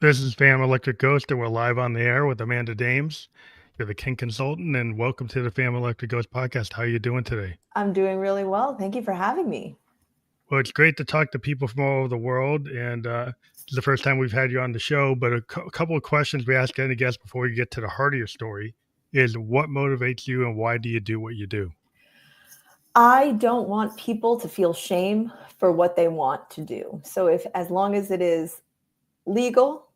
This is Phantom Electric Ghost, and we're live on the air with Amanda Dames. You're the Kink Consultant, and welcome to the Phantom Electric Ghost podcast. How are you doing today? I'm doing really well. Thank you for having me. Well, it's great to talk to people from all over the world, and it's the first time we've had you on the show. But a couple of questions we ask any guest before we get to the heart of your story is what motivates you, and why do you do what you do? I don't want people to feel shame for what they want to do. So as long as it is legal,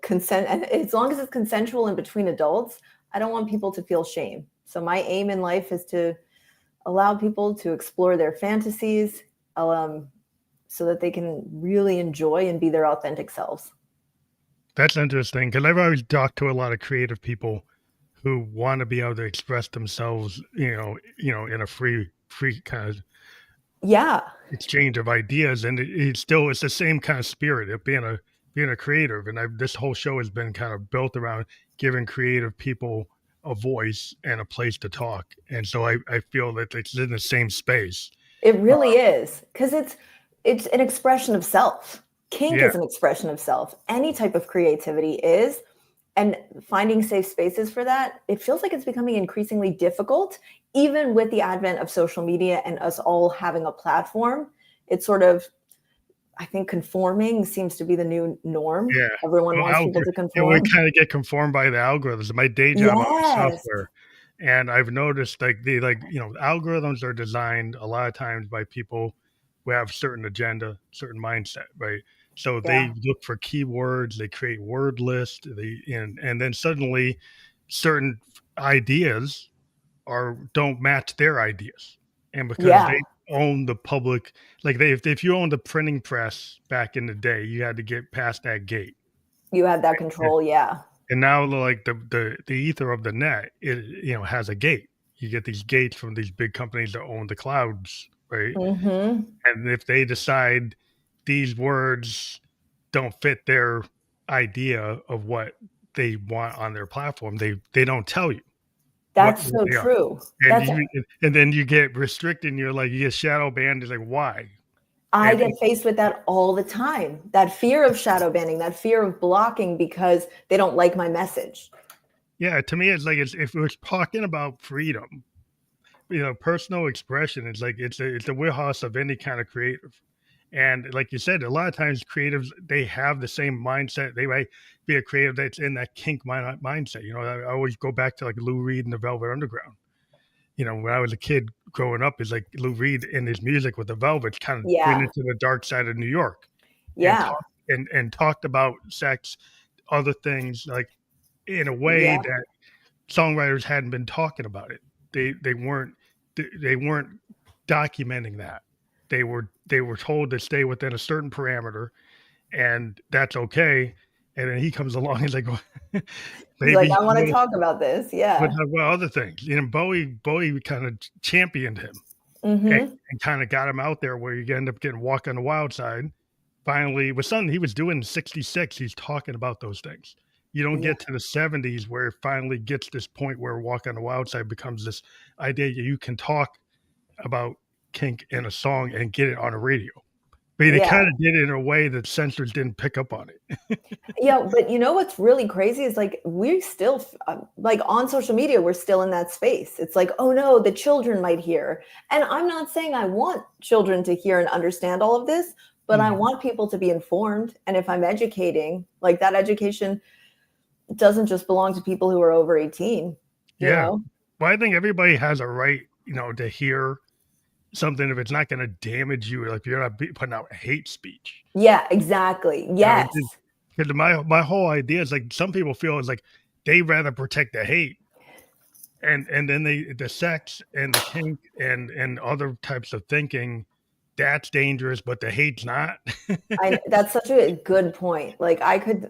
consent, and as long as it's consensual and between adults, I don't want people to feel shame. So my aim in life is to allow people to explore their fantasies, so that they can really enjoy and be their authentic selves. That's interesting because I've always talked to a lot of creative people who want to be able to express themselves, in a free kind of Yeah. exchange of ideas, and it's the same kind of spirit of being a creative. And this whole show has been kind of built around giving creative people a voice and a place to talk. And so I feel that it's in the same space. It really is, because it's an expression of self. Kink Yeah, is an expression of self. Any type of creativity is, and finding safe spaces for that, it feels like it's becoming increasingly difficult, even with the advent of social media and us all having a platform. It's sort of, I think, conforming seems to be the new norm. yeah. Everyone Well, wants people to we conform. kind of get conformed by the algorithms. My day job, I'm in Yes. software, and I've noticed algorithms are designed a lot of times by people who have certain agenda, certain mindset, right? So Yeah. they look for keywords, they create word lists, and then suddenly certain ideas are don't match their ideas, and because Yeah. they own the public, like if you owned the printing press back in the day, you had to get past that gate. You have that control. Yeah. And now, like the ether of the net, it has a gate. You get these gates from these big companies that own the clouds, right? Hmm. And if they decide these words don't fit their idea of what they want on their platform, they don't tell you That's what so they are. true. And That's and then you get restricted, and you get shadow banned. It's like, why? I And get faced with that all the time. That fear of shadow banning, that fear of blocking because they don't like my message. yeah, to me, it's like if we're talking about freedom, personal expression is like it's a wheelhouse of any kind of creative. And like you said, a lot of times creatives, they have the same mindset. They might be a creative that's in that kink mindset. I always go back to like Lou Reed and the Velvet Underground. When I was a kid growing up, is like Lou Reed and his music with the Velvets kind of went Yeah. into the dark side of New York and Yeah. talked about sex, other things, like in a way Yeah. that songwriters hadn't been talking about it. They weren't documenting that. They were told to stay within a certain parameter, and that's okay. And then he comes along, he's like, He's like, maybe I want to talk about this. we'll Yeah. talk about other things. Bowie kind of championed him and, Hmm. and kind of got him out there where you end up getting Walk on the Wild Side. Finally, with something he was doing in '66, he's talking about those things. You don't Yeah. get to the '70s where it finally gets this point where Walk on the Wild Side becomes this idea that you can talk about kink in a song and get it on a radio. But they Yeah. kind of did it in a way that censors didn't pick up on it. Yeah. But you know what's really crazy is like we still like on social media, we're still in that space. It's like, oh no, the children might hear. And I'm not saying I want children to hear and understand all of this, but I Mhm. want people to be informed. And if I'm educating, like that education doesn't just belong to people who are over 18, you Yeah. know? Well, I think everybody has a right, to hear something if it's not going to damage you, like you're not putting out hate speech. Yeah, exactly. You know, Yes. because my whole idea is like some people feel is like they rather protect the hate, and then the sex and the kink and other types of thinking, that's dangerous, but the hate's not. That's such a good point. Like I could,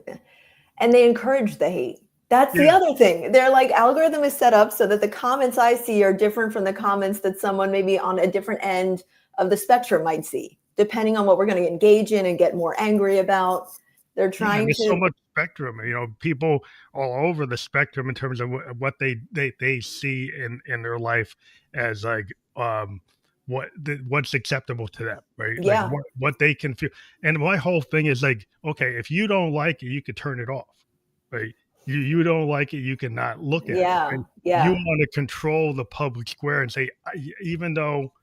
and they encourage the hate. That's the Yeah, other thing. They're like algorithm is set up so that the comments I see are different from the comments that someone maybe on a different end of the spectrum might see, depending on what we're going to engage in and get more angry about. They're yeah. trying There's so to, much spectrum. People all over the spectrum in terms of what they see in their life as like what's acceptable to them, right? Like Yeah. what they can feel. And my whole thing is like, okay, if you don't like it, you could turn it off, right? You don't like it, you cannot look at it. Yeah. And you Yeah. want to control the public square and say, even though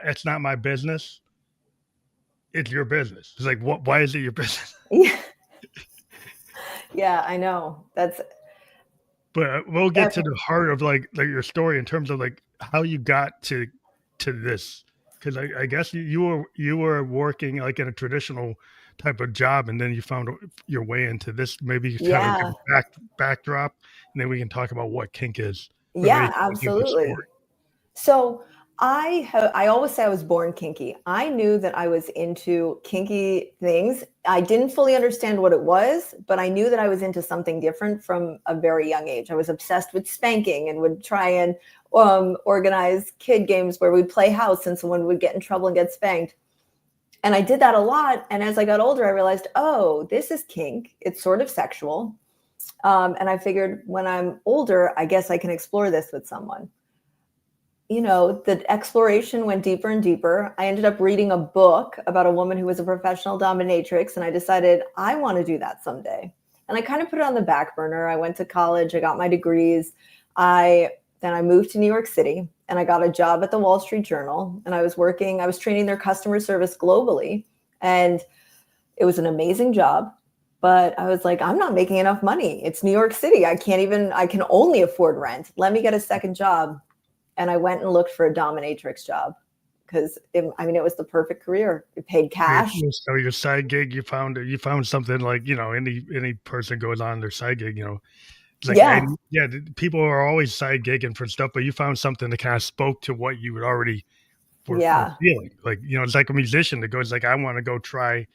it's not my business, it's your business. It's like, what? Why is it your business? Yeah. Yeah, I know. That's But we'll get to definitely. the heart of like your story in terms of like how you got to this. Because I guess you were working like in a traditional type of job, and then you found your way into this. Maybe you kind of give Yeah. a backdrop, and then we can talk about what kink is, or maybe Yeah, give the story. absolutely. So I always say I was born kinky. I knew that I was into kinky things. I didn't fully understand what it was, but I knew that I was into something different from a very young age. I was obsessed with spanking and would try and organize kid games where we'd play house and someone would get in trouble and get spanked. And I did that a lot. And as I got older, I realized, oh, this is kink. It's sort of sexual. And I figured when I'm older, I guess I can explore this with someone. The exploration went deeper and deeper. I ended up reading a book about a woman who was a professional dominatrix, and I decided I want to do that someday. And I kind of put it on the back burner. I went to college, I got my degrees. Then I moved to New York City, and I got a job at the Wall Street Journal, and I was training their customer service globally, and it was an amazing job. But I was like, I'm not making enough money. It's New York City. I can only afford rent. Let me get a second job. And I went and looked for a dominatrix job because it was the perfect career. It paid cash. So your side gig, you found something like any person goes on their side gig, it's like Yeah, yeah, people are always side gigging for stuff, but you found something that kind of spoke to what you would already were yeah, feeling. Like it's like a musician that goes like, I want to go try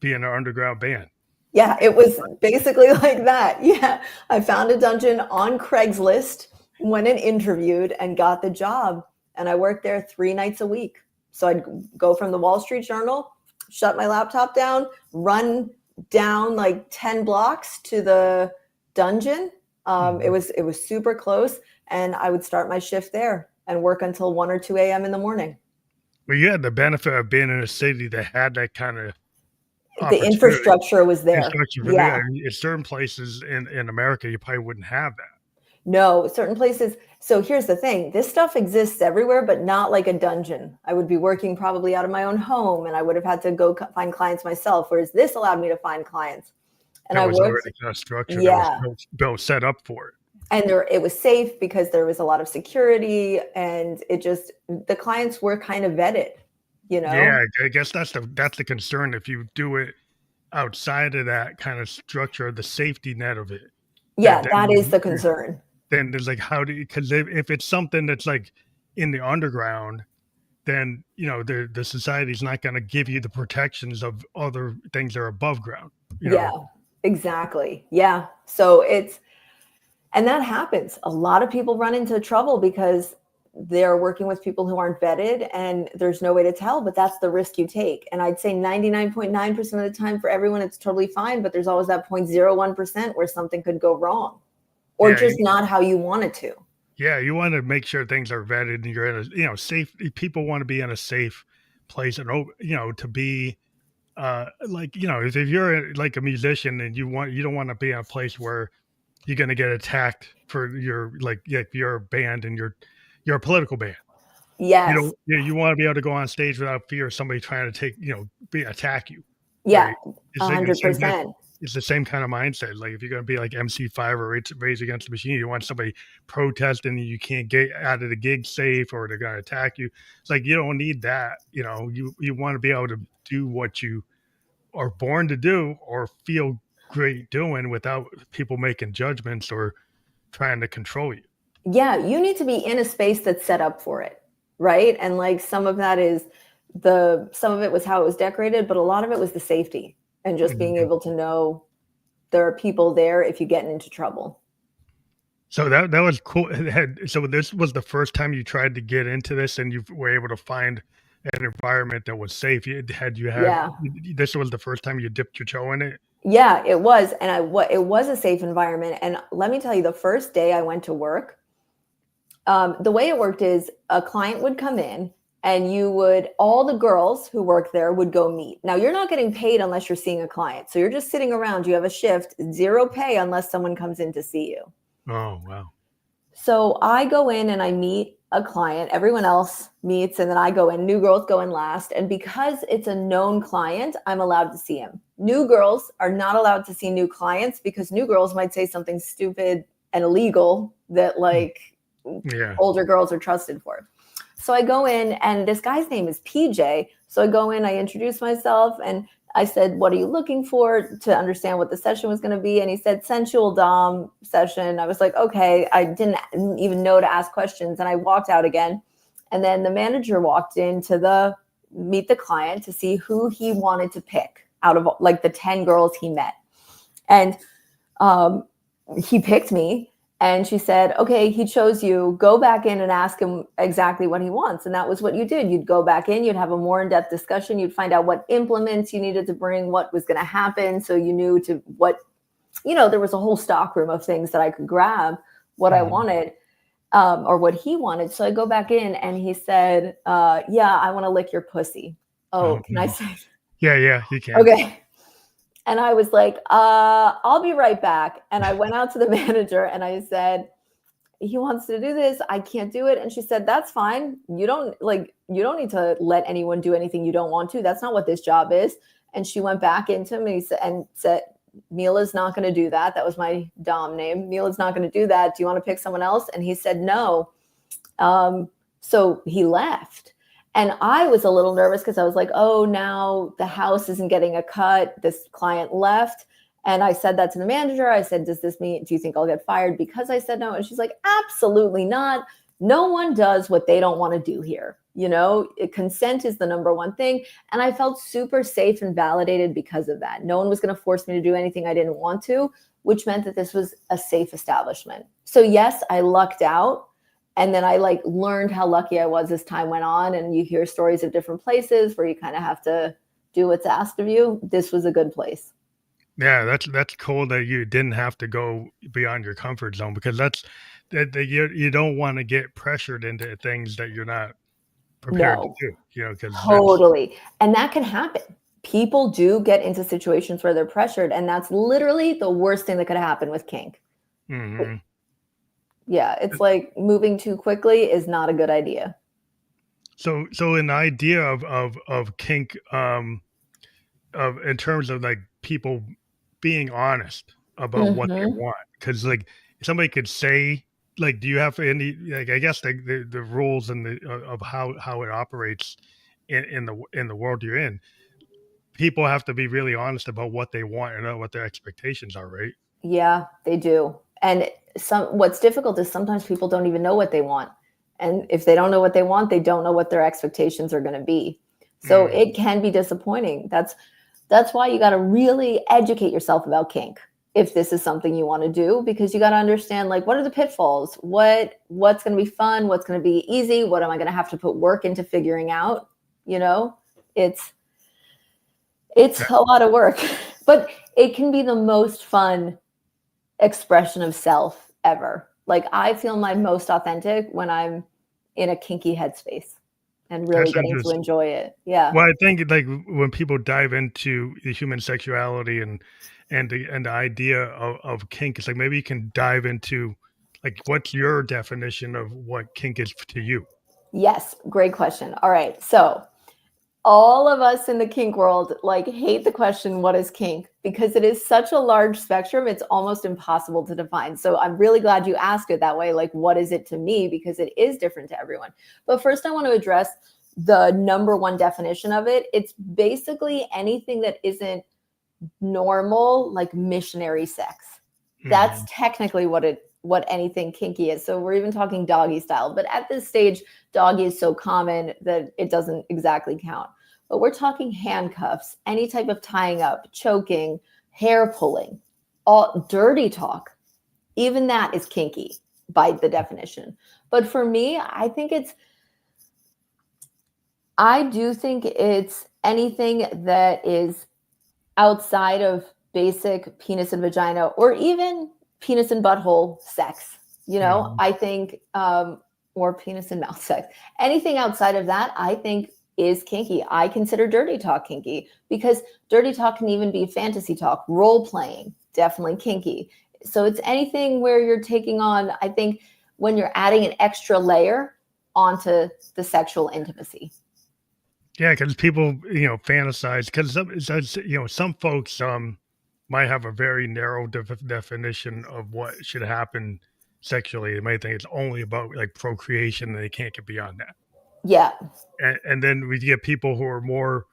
be in an underground band. yeah. It was basically like that. Yeah, I found a dungeon on Craigslist, went and interviewed, and got the job. And I worked there 3 nights a week. So I'd go from the Wall Street Journal, shut my laptop down, run down like 10 blocks to the dungeon. It Mhm. was super close, and I would start my shift there and work until 1 or 2 a.m. in the morning. Well, you had the benefit of being in a city that had that kind of The opportunity infrastructure was and there. structure for Yeah. that. In certain places in America, you probably wouldn't have that. No, certain places. So here's the thing. This stuff exists everywhere, but not like a dungeon. I would be working probably out of my own home, and I would have had to go find clients myself, whereas this allowed me to find clients. And That I was worked, already kind of structured. That was yeah. built set up for it. And it was safe because there was a lot of security, and the clients were kind of vetted, you Yeah, know? I guess that's the concern. If you do it outside of that kind of structure, the safety net of it, that Yeah, that is then the concern. then there's like how do you because if it's something that's like in the underground, then the society's not going to give you the protections of other things that are above ground. You Yeah, know, exactly. Yeah. And that happens. A lot of people run into trouble because they're working with people who aren't vetted, and there's no way to tell, but that's the risk you take. And I'd say 99.9% of the time for everyone, it's totally fine, but there's always that 0.01% where something could go wrong or yeah, just not how you want it to. yeah, you want to make sure things are vetted and you're in a safe. People want to be in a safe place and to be like if you're like a musician and you don't want to be in a place where you're going to get attacked for your like if you're a band and you're a political band. Yes. You want to be able to go on stage without fear of somebody trying to take attack you, Yeah. right? It's like the same 100%. it's the same kind of mindset. Like if you're going to be like MC5 or Rage Against the Machine, you want somebody protesting and you can't get out of the gig safe or they're going to attack you. It's like you don't need that. You want to be able to do what you are born to do or feel great doing without people making judgments or trying to control you. Yeah, you need to be in a space that's set up for it, right? And like some of it was how it was decorated, but a lot of it was the safety and just being Mhm. able to know there are people there if you get into trouble. So that was cool. So this was the first time you tried to get into this, and you were able to find an environment that was safe. Yeah. This was the first time you dipped your toe in it. Yeah, it was. And it was a safe environment. And let me tell you, the first day I went to work, the way it worked is a client would come in and all the girls who work there would go meet. Now, you're not getting paid unless you're seeing a client. So you're just sitting around, you have a shift, zero pay unless someone comes in to see you. Oh, wow. So I go in and I meet a client, everyone else meets, and then I go in, new girls go in last. And because it's a known client, I'm allowed to see him. New girls are not allowed to see new clients because new girls might say something stupid and illegal that like older girls are trusted for. So I go in, and this guy's name is PJ. So I go in, I introduce myself, and I said, what are you looking for, to understand what the session was going to be? And he said, sensual dom session. I was like, okay. I didn't even know to ask questions. And I walked out again. And then the manager walked in to meet the client to see who he wanted to pick out of like the 10 girls he met. And he picked me. And she said, okay, he chose you. Go back in and ask him exactly what he wants. And that was what you did. You'd go back in, you'd have a more in-depth discussion. You'd find out what implements you needed to bring, what was going to happen. So you knew there was a whole stockroom of things that I could grab what I wanted or what he wanted. So I go back in and he said, yeah, I want to lick your pussy. Oh, can I say? Yeah, you can. Okay. And I was like, I'll be right back. And I went out to the manager and I said, he wants to do this. I can't do it. And she said, that's fine. You don't need to let anyone do anything you don't want to. That's not what this job is. And she went back into me and said, Mila's not going to do that. That was my dom name. Mila's not going to do that. Do you want to pick someone else? And he said, no. So he left. And I was a little nervous because I was like, oh, now the house isn't getting a cut. This client left. And I said that to the manager. I said, does this mean, do you think I'll get fired because I said no? And she's like, absolutely not. No one does what they don't want to do here. Consent is the number one thing. And I felt super safe and validated because of that. No one was going to force me to do anything I didn't want to, which meant that this was a safe establishment. So yes, I lucked out. And then I learned how lucky I was as time went on. And you hear stories of different places where you kind of have to do what's asked of you. This was a good place. Yeah, that's cool that you didn't have to go beyond your comfort zone, because that you don't want to get pressured into things that you're not prepared to do. Because totally. And that can happen. People do get into situations where they're pressured, and that's literally the worst thing that could happen with kink. Mm-hmm. Yeah, it's like moving too quickly is not a good idea. So an idea of kink, in terms of like people being honest about what they want, because like somebody could say, like, do you have any, like, I guess the rules and of how it operates in the world you're in. People have to be really honest about what they want and what their expectations are, right? Yeah, they do. And what's difficult is sometimes people don't even know what they want. And if they don't know what they want, they don't know what their expectations are going to be. So it can be disappointing. That's why you got to really educate yourself about kink if this is something you want to do, because you got to understand, like, what are the pitfalls? What's going to be fun? What's going to be easy? What am I going to have to put work into figuring out? It's a lot of work, but it can be the most fun expression of self ever. Like, I feel my most authentic when I'm in a kinky headspace and really getting to enjoy it. Yeah. Well, I think like when people dive into the human sexuality and the idea of kink, it's like maybe you can dive into, like, what's your definition of what kink is to you? Yes, great question. All right. So all of us in the kink world hate the question, what is kink? Because it is such a large spectrum, it's almost impossible to define. So I'm really glad you asked it that way. Like, what is it to me? Because it is different to everyone. But first I want to address the number one definition of it. It's basically anything that isn't normal, like missionary sex. That's technically what anything kinky is. So we're even talking doggy style, but at this stage, doggy is so common that it doesn't exactly count. But we're talking handcuffs, any type of tying up, choking, hair pulling, all dirty talk. Even that is kinky by the definition. But for me, I do think it's anything that is outside of basic penis and vagina, or even penis and butthole sex. I think or penis and mouth sex. Anything outside of that, I think is kinky. I consider dirty talk kinky because dirty talk can even be fantasy talk, role playing, definitely kinky. So it's anything where you're taking on, I think, when you're adding an extra layer onto the sexual intimacy. Yeah, because people, fantasize. Because some folks might have a very narrow definition of what should happen sexually. They might think it's only about like procreation, and they can't get beyond that. Yeah. And then we get people who are more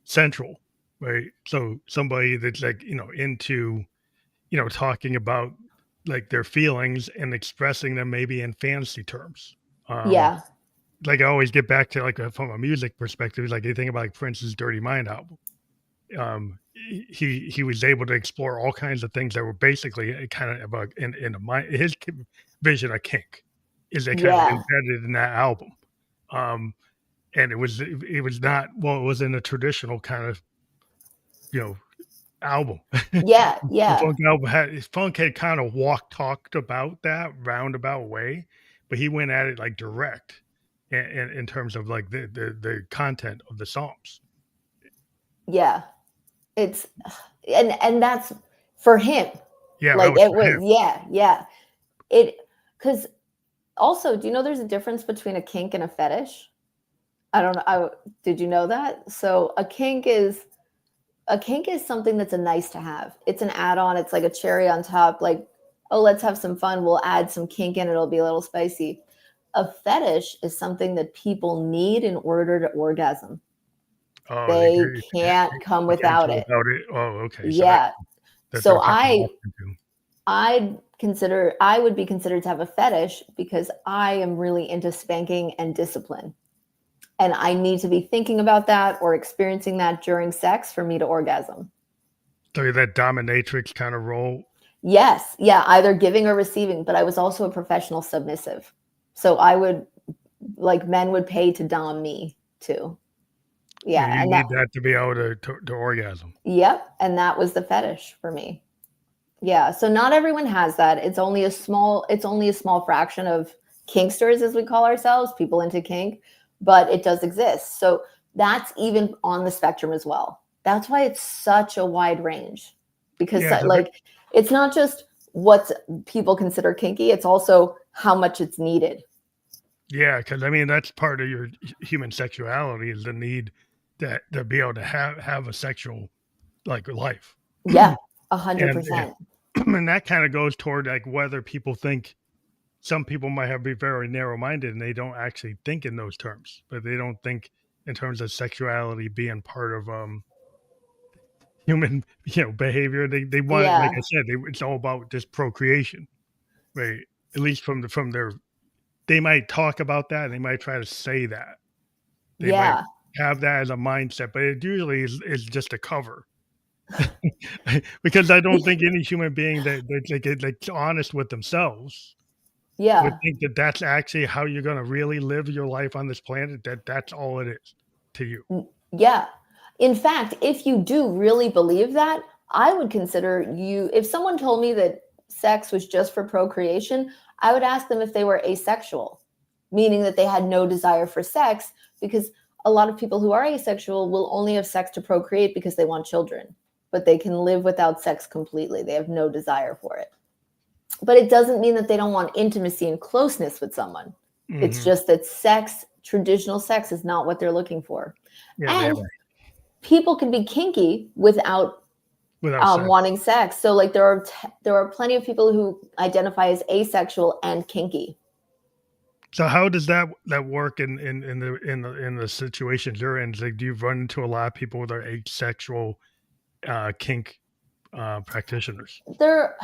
central, right? So somebody that's like into talking about like their feelings and expressing them maybe in fantasy terms. Um, Yeah. like I always get back to like from a music perspective, like you think about like Prince's Dirty Mind album. He was able to explore all kinds of things that were basically kind of about in a mind. His vision of kink is that kind of Yeah. embedded in that album. Um, and it was not, well, it was in a traditional kind of album. Yeah. The Yeah. funk album had kind of talked about that roundabout way, but he went at it like direct in terms of like the content of the songs. Yeah. It's and that's for him. Yeah, that Like was it for was, him. yeah. It because also, do you know there's a difference between a kink and a fetish? I don't know. Did you know that? So a kink is something that's a nice to have. It's an add-on. It's like a cherry on top. Like, oh, let's have some fun. We'll add some kink in. It'll be a little spicy. A fetish is something that people need in order to orgasm. Oh, They can't come they can't without do it. without it. Oh, okay. So Yeah. that they're So kind of locked into. I would be considered to have a fetish because I am really into spanking and discipline. And I need to be thinking about that or experiencing that during sex for me to orgasm. So that dominatrix kind of role. Yes. Yeah. Either giving or receiving. But I was also a professional submissive. So I would, like, men would pay to dom me too. Yeah. You And need that to be able to orgasm. yep. And that was the fetish for me. Yeah. So not everyone has that. It's only a small fraction of kinksters, as we call ourselves, people into kink, but it does exist. So that's even on the spectrum as well. That's why it's such a wide range, because Yeah, so like it's not just what people consider kinky, it's also how much it's needed. yeah, because I mean that's part of your human sexuality is the need that to be able to have a sexual like life. Yeah, and 100%. and that kind of goes toward like whether people think some people might have be very narrow-minded and they don't actually think in those terms, but they don't think in terms of sexuality being part of human behavior. They want, like Yeah, I said, it's all about just procreation, right? At least from their, they might talk about that and they might try to say that they might yeah, have that as a mindset, but it usually is just a cover. Because I don't think any human being that's honest with themselves would yeah. think that that's actually how you're gonna really live your life on this planet, that's all it is to you. Yeah. In fact, if you do really believe that, I would consider you, if someone told me that sex was just for procreation, I would ask them if they were asexual, meaning that they had no desire for sex, because a lot of people who are asexual will only have sex to procreate because they want children, but they can live without sex completely. They have no desire for it. But it doesn't mean that they don't want intimacy and closeness with someone. It's Mhm. just that sex, traditional sex, is not what they're looking for. Yeah, they have And a people can be kinky without without sex. wanting sex. So like there are plenty of people who identify as asexual and kinky. So how does that work in the situations you're in? Like, do you run into a lot of people that are asexual kink practitioners? There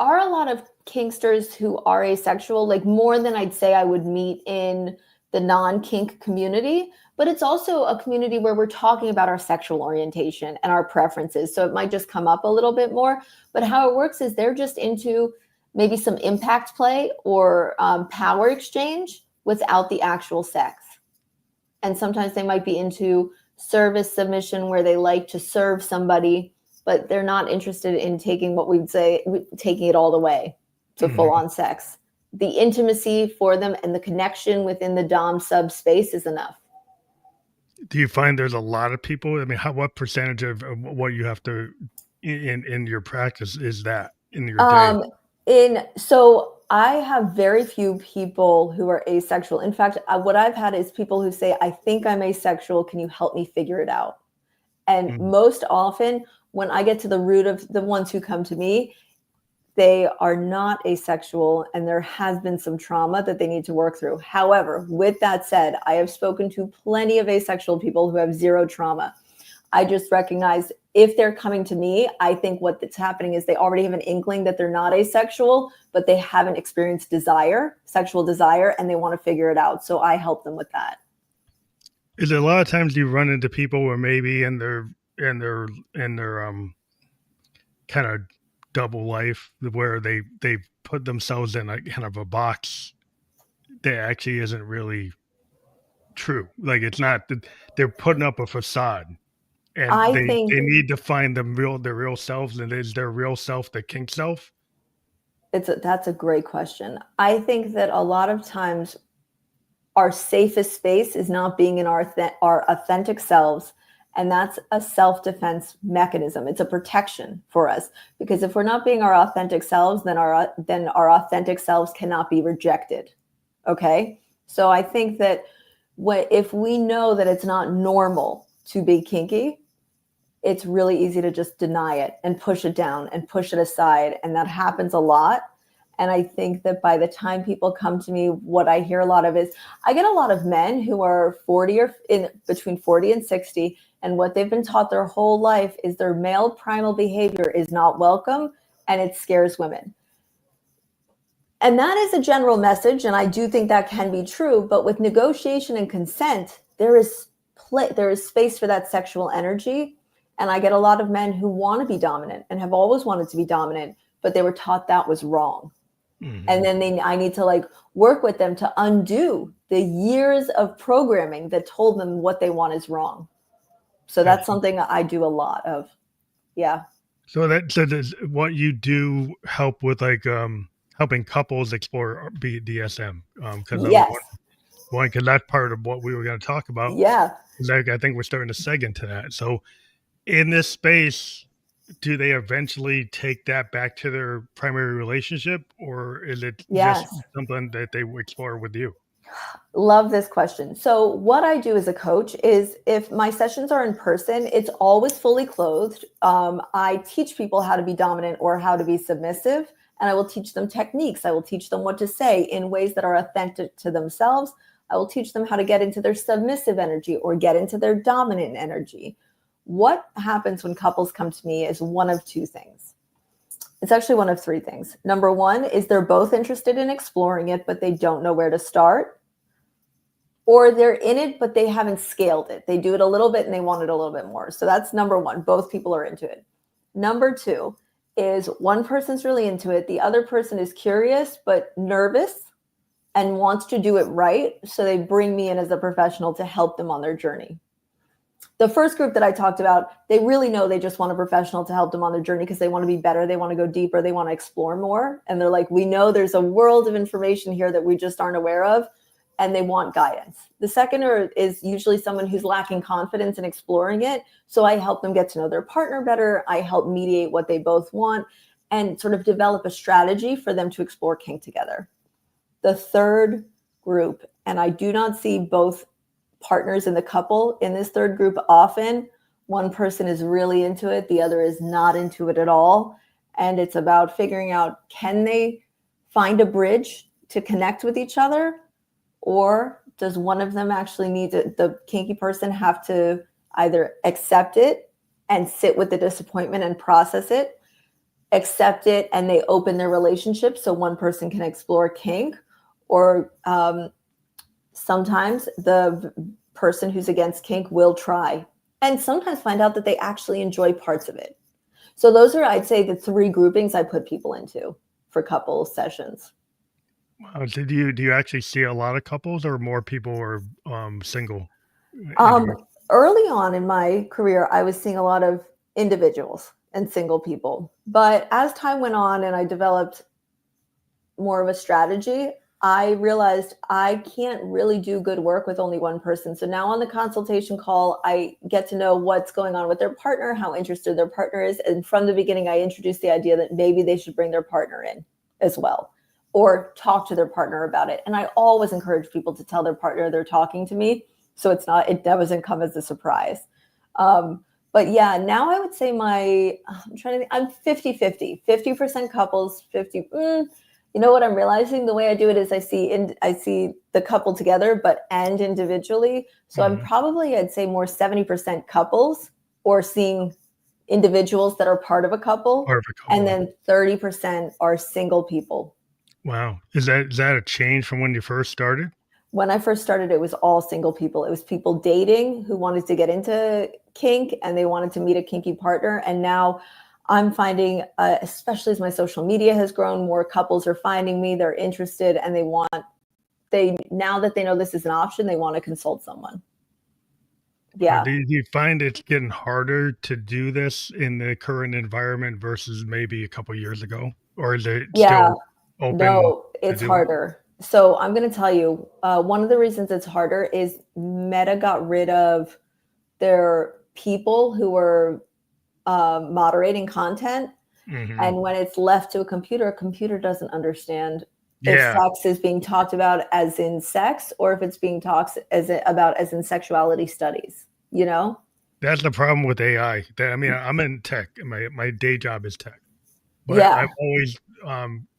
are a lot of kinksters who are asexual, like more than I'd say I would meet in the non-kink community, but it's also a community where we're talking about our sexual orientation and our preferences. So it might just come up a little bit more, but how it works is they're just into maybe some impact play or power exchange without the actual sex. And sometimes they might be into service submission where they like to serve somebody, but they're not interested in taking what we'd say, taking it all the way to full Mhm. on sex. the intimacy for them and the connection within the dom sub space is enough. Do you find there's a lot of people? I mean, what percentage of what you have to in your practice is that in your day? So I have very few people who are asexual. In fact, what I've had is people who say, I think I'm asexual. Can you help me figure it out? And Mm. most often, when I get to the root of the ones who come to me, they are not asexual and there has been some trauma that they need to work through. However, with that said, I have spoken to plenty of asexual people who have zero trauma. I just recognize if they're coming to me, I think what's happening is they already have an inkling that they're not asexual, but they haven't experienced sexual desire, and they want to figure it out. So I help them with that. Is it a lot of times you run into people where maybe in their kind of double life where they put themselves in a kind of a box that actually isn't really true. Like it's not they're putting up a facade and I they think need to find their real selves, and is their real self the kink self? that's a great question. I think that a lot of times our safest space is not being in our authentic selves. And that's a self-defense mechanism. It's a protection for us, because if we're not being our authentic selves, then our authentic selves cannot be rejected. Okay. So I think that if we know that it's not normal to be kinky, it's really easy to just deny it and push it down and push it aside. And that happens a lot. And I think that by the time people come to me, what I hear a lot of is I get a lot of men who are 40 or in between 40 and 60. And what they've been taught their whole life is their male primal behavior is not welcome and it scares women. And that is a general message. And I do think that can be true. But with negotiation and consent, there is space for that sexual energy. And I get a lot of men who want to be dominant and have always wanted to be dominant, but they were taught that was wrong. Mm-hmm. And then I need to work with them to undo the years of programming that told them what they want is wrong. So that's something I do a lot of. Yeah. So does what you do help with helping couples explore BDSM? Because I was Yes. wondering, because that's part of what we were going to talk about. Yeah. I think we're starting to seg into that. So in this space, do they eventually take that back to their primary relationship, or is it just Yes. something that they explore with you? Love this question. So what I do as a coach is if my sessions are in person, it's always fully clothed. I teach people how to be dominant or how to be submissive, and I will teach them techniques. I will teach them what to say in ways that are authentic to themselves. I will teach them how to get into their submissive energy or get into their dominant energy. What happens when couples come to me is one of two things. It's actually one of three things. Number one is they're both interested in exploring it, but they don't know where to start. Or they're in it, but they haven't scaled it. They do it a little bit and they want it a little bit more. So that's number one. Both people are into it. Number two is one person's really into it. The other person is curious, but nervous and wants to do it right. So they bring me in as a professional to help them on their journey. The first group that I talked about, they really know they just want a professional to help them on their journey because they want to be better. They want to go deeper. They want to explore more. And they're like, we know there's a world of information here that we just aren't aware of. And they want guidance. The second is usually someone who's lacking confidence in exploring it. So I help them get to know their partner better. I help mediate what they both want and sort of develop a strategy for them to explore kink together. The third group, and I do not see both partners in the couple in this third group often. One person is really into it. The other is not into it at all. And it's about figuring out, can they find a bridge to connect with each other? Or does one of them actually need the kinky person have to either accept it and sit with the disappointment and process it, accept it, and they open their relationship so one person can explore kink? Or sometimes the person who's against kink will try and sometimes find out that they actually enjoy parts of it. So those are, I'd say, the three groupings I put people into for couple sessions. Do you actually see a lot of couples, or more people are single? Early on in my career, I was seeing a lot of individuals and single people. But as time went on and I developed more of a strategy, I realized I can't really do good work with only one person. So now on the consultation call, I get to know what's going on with their partner, how interested their partner is. And from the beginning, I introduced the idea that maybe they should bring their partner in as well, or talk to their partner about it. And I always encourage people to tell their partner they're talking to me. So it doesn't come as a surprise. But yeah, now I would say I'm 50-50, 50% couples, 50. You know what I'm realizing? The way I do it is I see the couple together, and individually. So I'm probably, I'd say more 70% couples, or seeing individuals that are part of a couple. And then 30% are single people. Wow. Is that a change from when you first started? When I first started, it was all single people. It was people dating who wanted to get into kink and they wanted to meet a kinky partner. And now I'm finding, especially as my social media has grown, more couples are finding me, they're interested, and now that they know this is an option, they want to consult someone. Yeah. Do you find it's getting harder to do this in the current environment versus maybe a couple of years ago? Or is it still open? No, it's harder. So I'm going to tell you, one of the reasons it's harder is Meta got rid of their people who were moderating content. And when it's left to a computer doesn't understand if sex is being talked about as in sex, or if it's being talked about as in sexuality studies, you know? That's the problem with AI. I mean, I'm in tech. My day job is tech. But I've always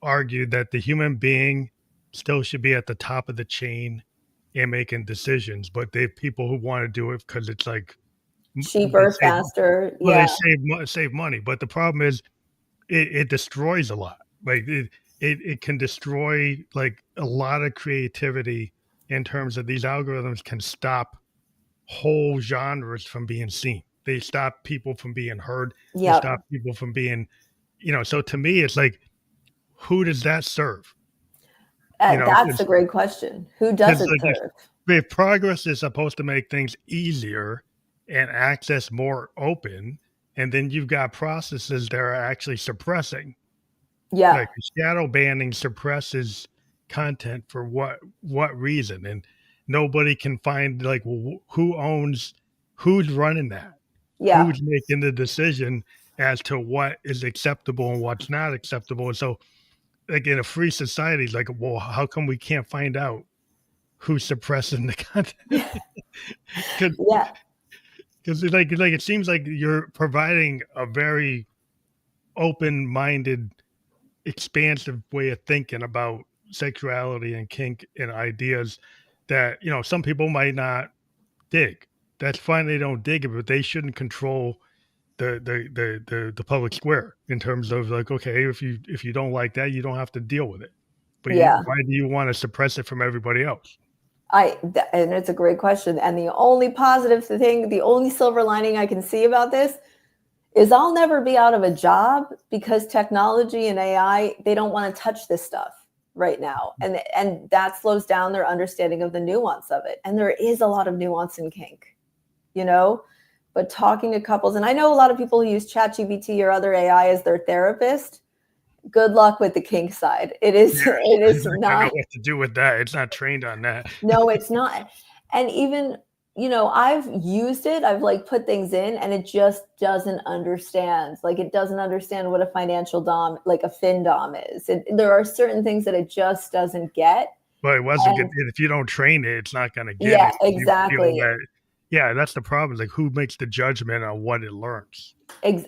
argued that the human being still should be at the top of the chain and making decisions. But they have people who want to do it because it's like cheaper, faster. Well, they save money. But the problem is it destroys a lot. Like it can destroy like a lot of creativity in terms of these algorithms can stop whole genres from being seen. They stop people from being heard. They stop people from being, so to me, it's like, who does that serve? That's a great question. Who does it serve? If progress is supposed to make things easier and access more open, and then you've got processes that are actually suppressing. Like shadow banning suppresses content for what reason? And nobody can find like, well, who's running that? Who's making the decision as to what is acceptable and what's not acceptable? And so like in a free society, it's like, well, how come we can't find out who's suppressing the content? Because like it seems like you're providing a very open-minded, expansive way of thinking about sexuality and kink and ideas that some people might not dig. That's fine, they don't dig it, but they shouldn't control the public square in terms of like, okay, if you don't like that, you don't have to deal with it. But why do you want to suppress it from everybody else? And it's a great question. And the only positive thing, the only silver lining I can see about this is I'll never be out of a job, because technology and AI, they don't want to touch this stuff right now. And that slows down their understanding of the nuance of it. And there is a lot of nuance in kink, but talking to couples, and I know a lot of people who use ChatGPT or other AI as their therapist. Good luck with the kink side. It is not. I don't know what to do with that. It's not trained on that. No, it's not. And even, I've used it. I've like put things in and it just doesn't understand. Like it doesn't understand what a financial dom, like a fin dom is. There are certain things that it just doesn't get. Well, it wasn't good. If you don't train it, it's not going to get it. Exactly. That's the problem. Like who makes the judgment on what it learns? And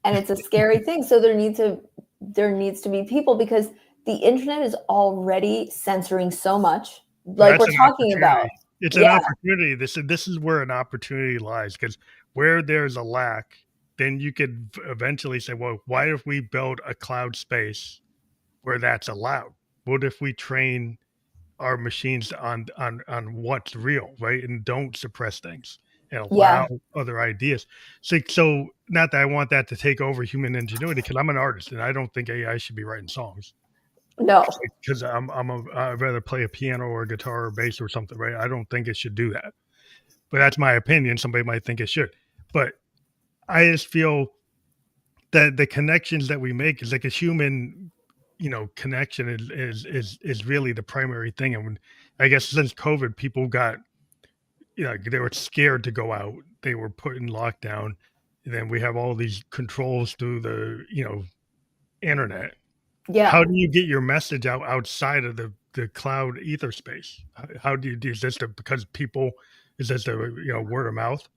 it's a scary thing. So there needs to be people, because the internet is already censoring so much. Like we're talking about. It's an opportunity. This is where an opportunity lies, because where there's a lack, then you could eventually say, well, why if we build a cloud space where that's allowed? What if we train our machines on what's real, right? And don't suppress things and allow other ideas. So not that I want that to take over human ingenuity, because I'm an artist and I don't think AI should be writing songs. No, because I'd rather play a piano or a guitar or bass or something, right? I don't think it should do that, but that's my opinion. Somebody might think it should, but I just feel that the connections that we make is like a human, connection is really the primary thing. And when, I guess since COVID, people got, they were scared to go out. They were put in lockdown. And then we have all these controls through the, internet. Yeah. How do you get your message out outside of the cloud ether space? How do you do? Is this because people, is this the, word of mouth?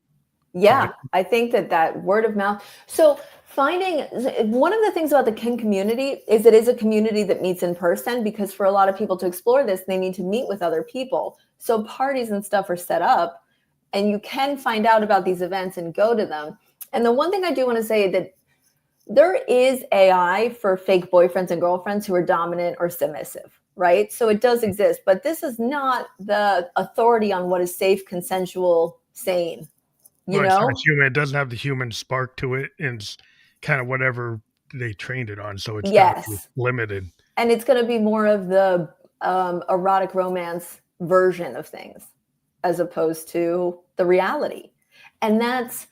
Yeah, I think that word of mouth. So finding one of the things about the kink community is it is a community that meets in person, because for a lot of people to explore this, they need to meet with other people. So parties and stuff are set up, and you can find out about these events and go to them. And the one thing I do want to say that there is AI for fake boyfriends and girlfriends who are dominant or submissive, right? So it does exist, but this is not the authority on what is safe, consensual, sane. Well, it's not human. It doesn't have the human spark to it, and it's kind of whatever they trained it on. So it's limited. And it's going to be more of the erotic romance version of things, as opposed to the reality. And that's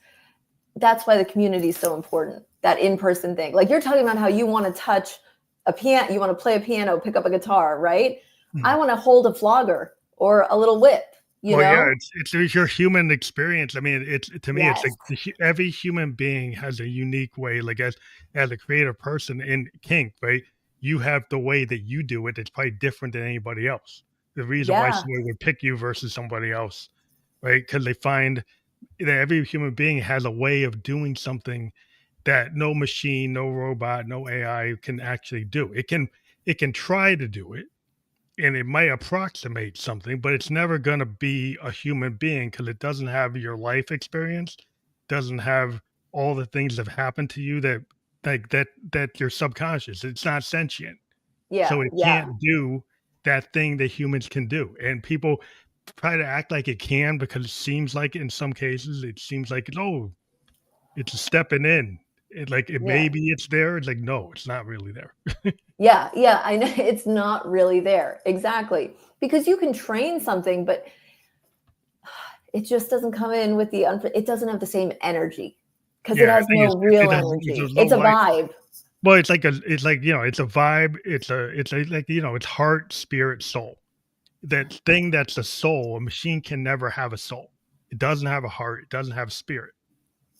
why the community is so important. That in-person thing, like you're talking about how you want to touch a piano, you want to play a piano, pick up a guitar, right? Mm-hmm. I want to hold a flogger or a little whip. Yeah, it's your human experience. I mean, it's to me, it's like every human being has a unique way. Like as a creative person in kink, right? You have the way that you do it. It's probably different than anybody else. The reason why somebody would pick you versus somebody else, right? Because they find that every human being has a way of doing something that no machine, no robot, no AI can actually do. It can try to do it, and it might approximate something, but it's never going to be a human being because it doesn't have your life experience, doesn't have all the things that have happened to you that you're subconscious. It's not sentient. Yeah. So it can't do that thing that humans can do. And people try to act like it can because it seems like in some cases, it seems like, it's a stepping in. Maybe it's there. It's like, no, it's not really there. Yeah, I know it's not really there. Exactly. Because you can train something, but it just doesn't come in with it doesn't have the same energy because it has no real energy. It's a vibe. Well, it's like it's a vibe. It's heart, spirit, soul. That thing that's a soul, a machine can never have a soul. It doesn't have a heart. It doesn't have spirit.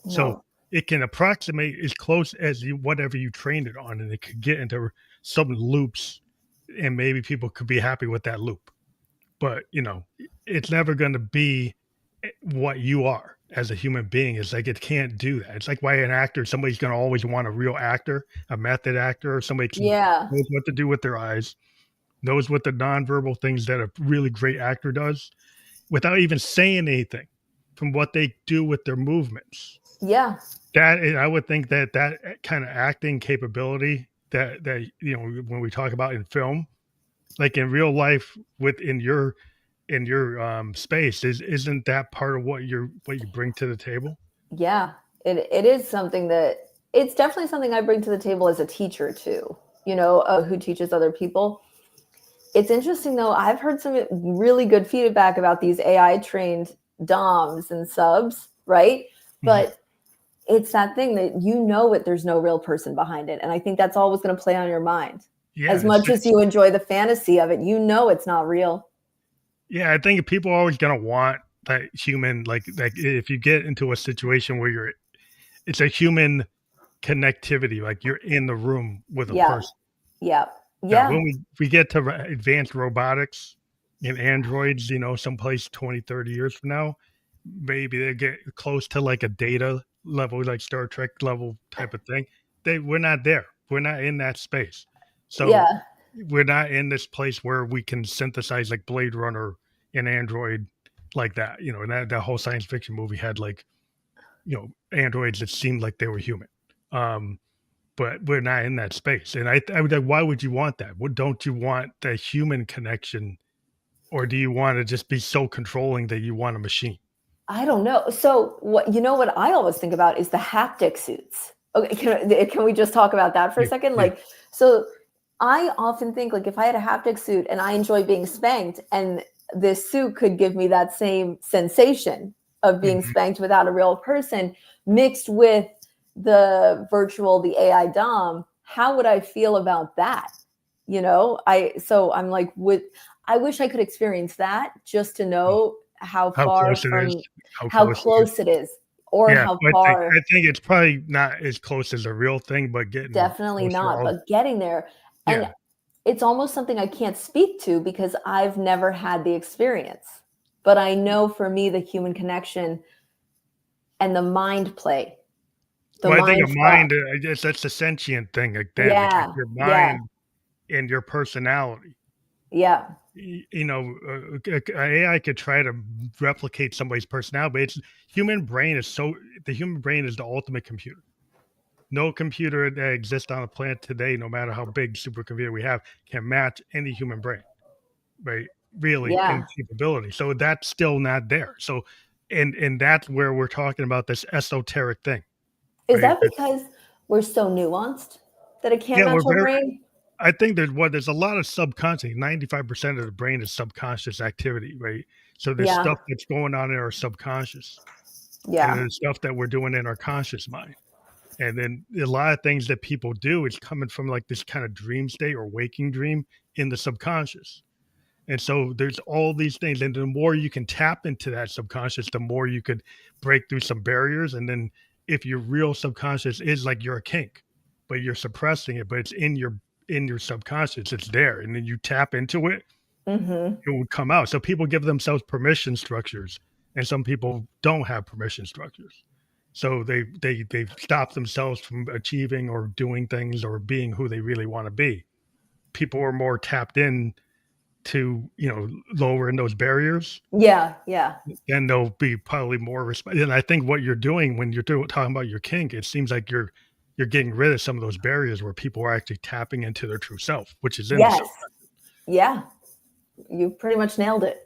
No. So it can approximate as close as whatever you trained it on, and it could get into some loops, and maybe people could be happy with that loop. But it's never going to be what you are as a human being. It's like it can't do that. It's like why an actor, somebody's going to always want a real actor, a method actor, or somebody knows what to do with their eyes, knows what the nonverbal things that a really great actor does, without even saying anything, from what they do with their movements. Yeah. I would think that kind of acting capability that when we talk about in film, like in real life in your space, isn't that part of what you bring to the table? Yeah, it is something it's definitely something I bring to the table as a teacher too, who teaches other people. It's interesting though, I've heard some really good feedback about these AI trained DOMs and subs, right? Mm-hmm. But it's that thing that there's no real person behind it. And I think that's always going to play on your mind. Yeah, as much as you enjoy the fantasy of it, it's not real. Yeah, I think people are always going to want that human, like if you get into a situation where it's a human connectivity, like you're in the room with a person. Yeah. Now, when we get to advanced robotics and androids, someplace 20, 30 years from now, maybe they get close to like a data level, like Star Trek level type of thing. We're not there. We're not in that space. So we're not in this place where we can synthesize like Blade Runner and Android like that. And that whole science fiction movie had like, androids that seemed like they were human. But we're not in that space. And I would like, why would you want that? Don't you want the human connection, or do you want to just be so controlling that you want a machine? I don't know. So what I always think about is the haptic suits. Okay, can we just talk about that for a second? Yeah. Like, so I often think like if I had a haptic suit and I enjoy being spanked, and this suit could give me that same sensation of being spanked without a real person, mixed with the AI DOM, how would I feel about that? you know, so I'm like, I wish I could experience that just to Mm. know how How far close it is. from How how close it is. close it is, or Yeah, how I far. think it's probably not as close as a real thing, but getting Definitely closer not, all but getting there. And yeah. it's almost something I can't speak to because I've never had the experience. But I know for me, the human connection and the mind play, the Well, I think a mind fuck. mind, I guess that's a sentient thing again. It's like Yeah, your yeah, mind and your personality. yeah, You know, AI could try to replicate somebody's personality, but it's human brain is so the human brain is the ultimate computer. No computer that exists on the planet today, no matter how big supercomputer we have, can match any human brain, right? Really, in yeah. capability. So that's still not there. So, and that's where we're talking about this esoteric thing, Is right? that because we're so nuanced that it can't Yeah, match we're our very brain? I think there's a lot of subconscious. 95% of the brain is subconscious activity, right? So there's Yeah, stuff that's going on in our subconscious, and yeah, there's stuff that we're doing in our conscious mind. And then a lot of things that people do is coming from like this kind of dream state or waking dream in the subconscious. And so there's all these things. And the more you can tap into that subconscious, the more you could break through some barriers. And then if your real subconscious is like you're a kink, but you're suppressing it, but it's in your subconscious, it's there. And then you tap into it, mhm. it will come out. So people give themselves permission structures, and some people don't have permission structures. So they stop themselves from achieving or doing things or being who they really want to be. People are more tapped in to, you know, lowering those barriers, Yeah, yeah. then they'll be probably more respect. And I think what you're doing when you're talking about your kink, it seems like you're getting rid of some of those barriers where people are actually tapping into their true self, which is in the Yes. self. Yeah. You pretty much nailed it.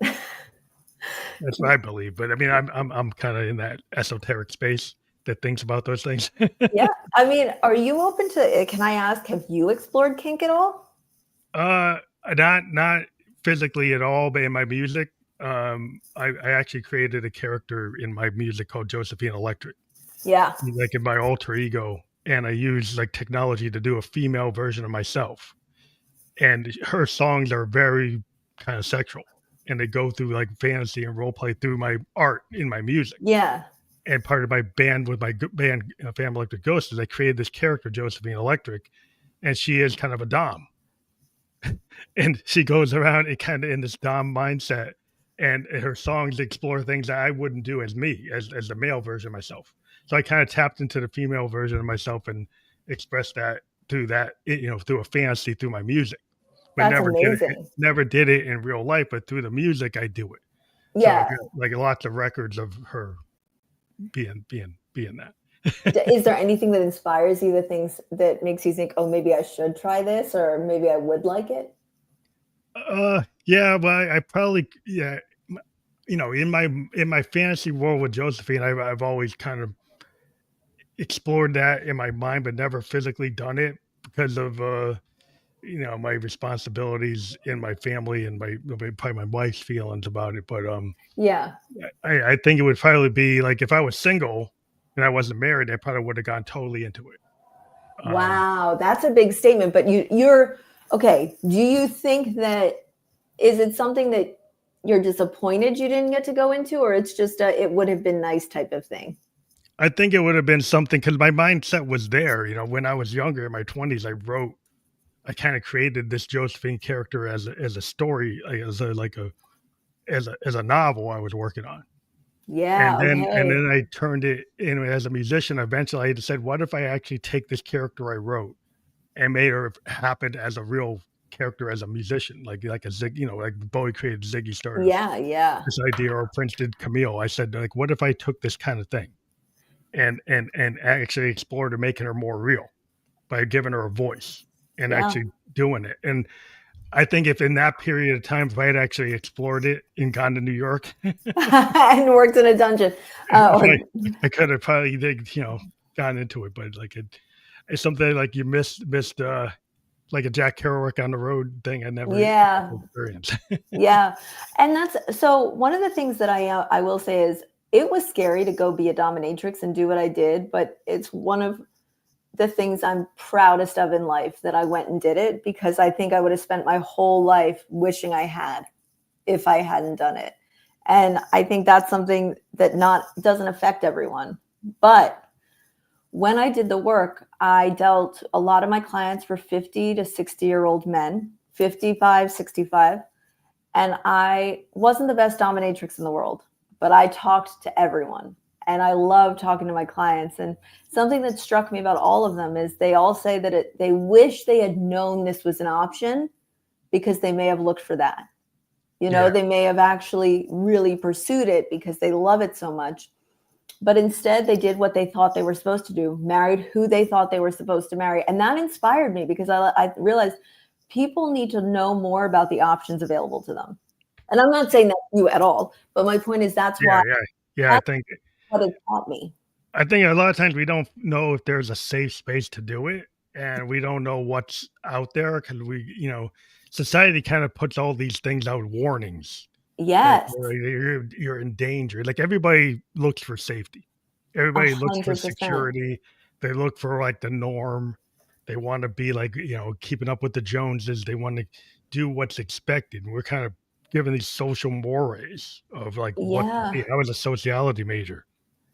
That's what I believe. But I mean, I'm kind of in that esoteric space that thinks about those things. Yeah. I mean, are you open to can I ask, have you explored kink at all? uh, not physically at all, but in my music, I actually created a character in my music called Josephine Electric, Yeah. like in my alter ego, and I use like technology to do a female version of myself. And her songs are very kind of sexual, and they go through like fantasy and role play through my art in my music. Yeah. And part of my band with my band, Fam Electric Ghost, is I created this character, Josephine Electric, and she is kind of a dom, and she goes around and kind of in this dom mindset, and her songs explore things that I wouldn't do as me, as the male version of myself. So I kind of tapped into the female version of myself and expressed that through that, you know, through a fantasy through my music, but That's amazing. never did it in real life. But through the music, I do it. So I Yeah. got like lots of records of her being that. Is there anything that inspires you, the things that makes you think, "Oh, maybe I should try this," or "Maybe I would like it"? Yeah, well, I probably yeah, you know, in my fantasy world with Josephine, I've always kind of explored that in my mind, but never physically done it because of you know, my responsibilities in my family and probably my wife's feelings about it. But Yeah. I think it would probably be like if I was single and I wasn't married, I probably would have gone totally into it. Um, Wow, that's a big statement, but you're okay, do you think that is it something that you're disappointed you didn't get to go into, or it's just a it would have been nice type of thing? I think it would have been something because my mindset was there. You know, when I was younger in my 20s, I kind of created this Josephine character as a story, like, as a like a as a novel I was working on. Yeah, And okay. then I turned it in as a musician. Eventually, I just said, "What if I actually take this character I wrote and made her happen as a real character as a musician, like a Zig, you know, like Bowie created Ziggy Stardust, Yeah, yeah. this idea, or Prince did Camille." I said, like, "What if I took this kind of thing and actually explored to making her more real by giving her a voice and Yeah. actually doing it?" And I think if in that period of time, if I had actually explored it and gone to New York, And worked in a dungeon, or I could have probably, you know, gone into it. But like it's something like you missed like a Jack Kerouac on the road thing. I never yeah. experienced. Yeah, and that's so one of the things that I will say is it was scary to go be a dominatrix and do what I did, but it's one of the things I'm proudest of in life, that I went and did it, because I think I would have spent my whole life wishing I had if I hadn't done it. And I think that's something that doesn't affect everyone. But when I did the work, I dealt, a lot of my clients were 50 to 60-year-old men, 55, 65. And I wasn't the best dominatrix in the world, but I talked to everyone. And I love talking to my clients. And something that struck me about all of them is they all say that they wish they had known this was an option, because they may have looked for that. They may have actually really pursued it because they love it so much. But instead, they did what they thought they were supposed to do, married who they thought they were supposed to marry. And that inspired me, because I realized people need to know more about the options available to them. And I'm not saying that you at all, but my point is that's why I think what it taught me. I think a lot of times we don't know if there's a safe space to do it, and we don't know what's out there because society kind of puts all these things out, warnings. Yes. You're in danger. Like, everybody looks for safety. Everybody looks for 100%. security. They look for like the norm. They want to be like, keeping up with the Joneses. They want to do what's expected. And we're kind of given these social mores of like what to be. I was a sociology major,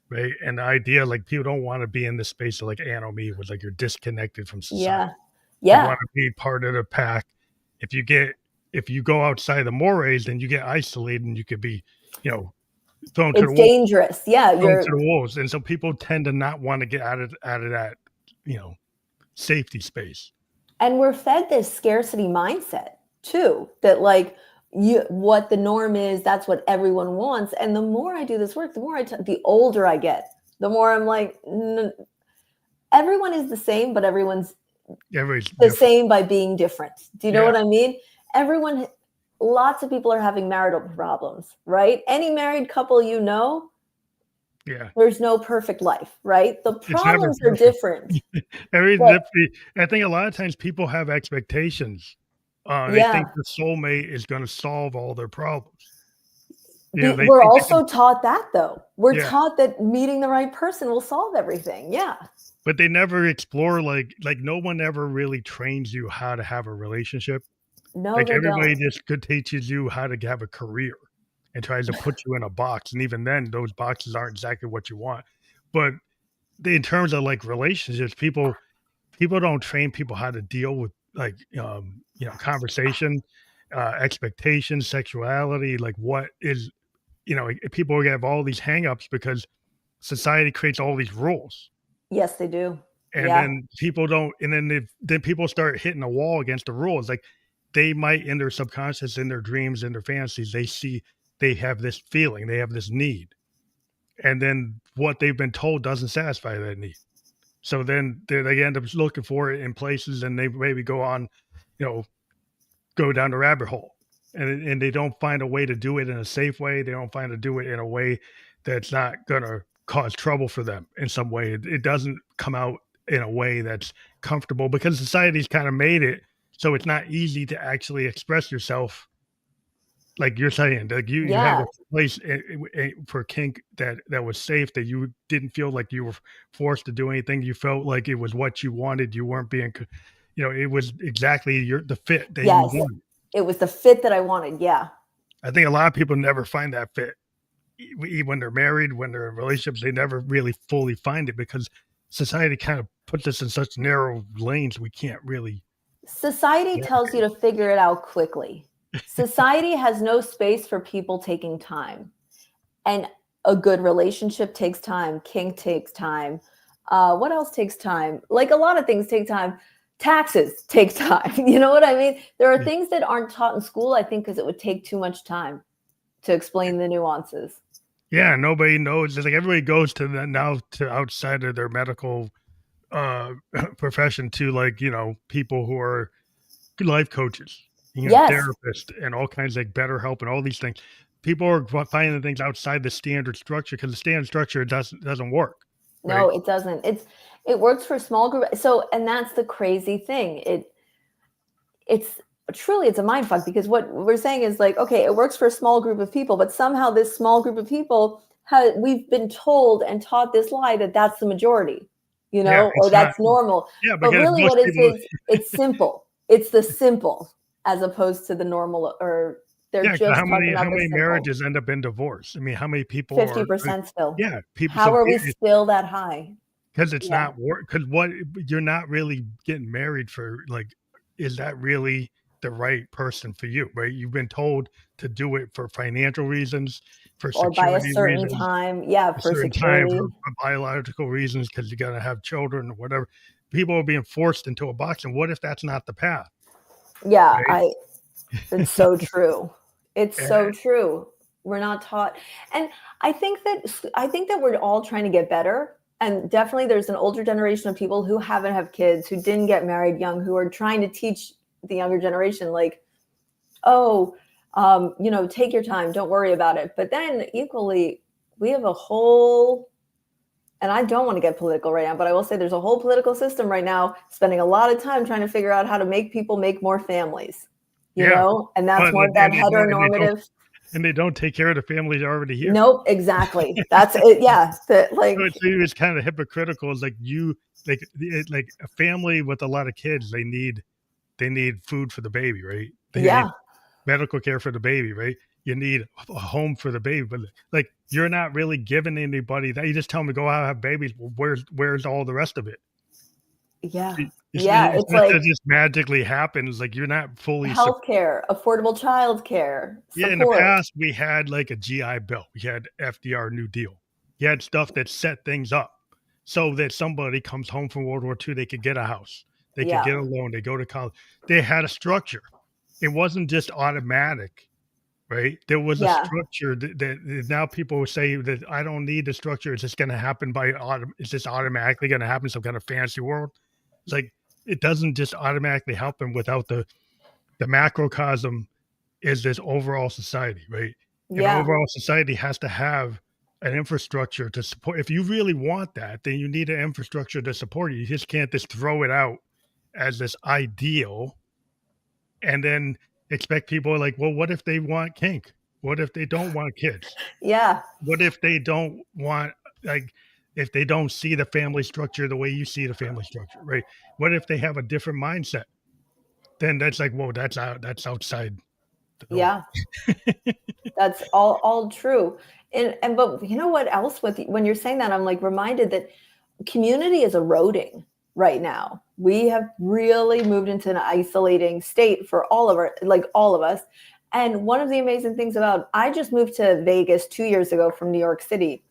right? And the idea, like, people don't want to be in this space of like anomie, was like you're disconnected from society. You want to be part of the pack. If you go outside the mores, then you get isolated and you could be, thrown to the wolves. Dangerous. Yeah. Thrown to the wolves. And so people tend to not want to get out of that, safety space. And we're fed this scarcity mindset too, that like what the norm is, that's what everyone wants. And the more I do this work, the older I get, the more I'm like, everyone is the same, but everyone's the same by being different. Do you know what I mean? Lots of people are having marital problems, right? Any married couple, there's no perfect life, right? The problems are different. I think a lot of times people have expectations. They think the soulmate is going to solve all their problems. We're also taught that, though. We're taught that meeting the right person will solve everything. Yeah. But they never explore, like no one ever really trains you how to have a relationship. No, like, they everybody don't. just teaches you how to have a career and tries to put you in a box. And even then, those boxes aren't exactly what you want. But in terms of like relationships, people don't train people how to deal with like, conversation, expectations, sexuality, like what is, people have all these hangups because society creates all these rules. Yes, they do. And then people don't, and then people start hitting a wall against the rules. Like, they might, in their subconscious, in their dreams, in their fantasies, they have this feeling, they have this need. And then what they've been told doesn't satisfy that need. So then they end up looking for it in places, and they maybe go on, go down the rabbit hole, and they don't find a way to do it in a safe way. They don't find to do it in a way that's not going to cause trouble for them in some way. It doesn't come out in a way that's comfortable, because society's kind of made it so it's not easy to actually express yourself. Like you're saying, like you have a place for kink that was safe, that you didn't feel like you were forced to do anything. You felt like it was what you wanted. You weren't being, it was exactly the fit that you wanted. It was the fit that I wanted. Yeah. I think a lot of people never find that fit. When they're married, when they're in relationships, they never really fully find it, because society kind of puts us in such narrow lanes. We can't really. Society tells you to figure it out quickly. Society has no space for people taking time. And a good relationship takes time. Kink takes time. What else takes time? Like, a lot of things take time. Taxes take time. You know what I mean? There are things that aren't taught in school, I think, because it would take too much time to explain the nuances. Yeah, nobody knows. It's like everybody goes to outside of their medical profession to, like, people who are life coaches, therapists, and all kinds, like BetterHelp and all these things. People are finding things outside the standard structure, because the standard structure doesn't work. Right? No, it doesn't. It works for small group. So, and that's the crazy thing. It's truly, it's a mind fuck, because what we're saying is like, okay, it works for a small group of people, but somehow this small group of people, we've been told and taught this lie that that's the majority. Yeah, or it's not. that's normal. Yeah, But because really most what it people. is, it's simple. It's the simple as opposed to the normal, or they're Yeah, 'cause just talking how about the many simple. marriages end up in divorce? I mean, how many people are 50% still. yeah, people How so are we it still that high? 'cause it's Yeah. not work. Because what you're not really getting married for, like, is that really the right person for you, right? You've been told to do it for financial reasons, for Or by a security certain reasons, time. Yeah, a for certain time, security. for biological reasons, because you gotta have children or whatever. People are being forced into a box, and what if that's not the path, Yeah, right? I it's so true. It's so And true. We're not taught, and I think that we're all trying to get better, and definitely there's an older generation of people who haven't have kids, who didn't get married young, who are trying to teach the younger generation, like, "Oh, take your time, don't worry about it." But then equally, we have a whole, and I don't want to get political right now, but I will say there's a whole political system right now spending a lot of time trying to figure out how to make people make more families, yeah, and that's but more of that heteronormative. they don't take care of the families already here. Nope, exactly. That's it. Yeah. That So like, it's kinda hypocritical. It's like like a family with a lot of kids, they need food for the baby, right? They need yeah, medical care for the baby, right? You need a home for the baby, but, like, you're not really giving anybody that. You just tell them to go out and have babies. Well, where's all the rest of it? yeah, yeah. It's It's not like that just magically happens, like, you're not fully healthcare, affordable childcare, yeah, in the support. past, we had, like, a GI Bill. We had FDR New Deal. You had stuff that set things up so that somebody comes home from World War II, they could get a house, they could Yeah, get a loan, they go to college. They had a structure. It wasn't just automatic, right? There was a yeah, structure that now people say that I don't need the structure. It's just gonna happen it's just automatically gonna happen, some kind of fancy world. It's like, it doesn't just automatically happen without the macrocosm is this overall society, right? An yeah, overall society has to have an infrastructure to support. If you really want that, then you need an infrastructure to support you. You just can't just throw it out as this ideal and then expect people like, well, what if they want kink? What if they don't want kids? yeah, What if they don't want like if they don't see the family structure the way you see the family structure, right? What if they have a different mindset? Then that's like, whoa, that's outside the norm. yeah. That's all true. And but you know what else with when you're saying that, I'm like reminded that community is eroding right now. We have really moved into an isolating state for all of us. And one of the amazing things about I just moved to Vegas 2 years ago from New York City.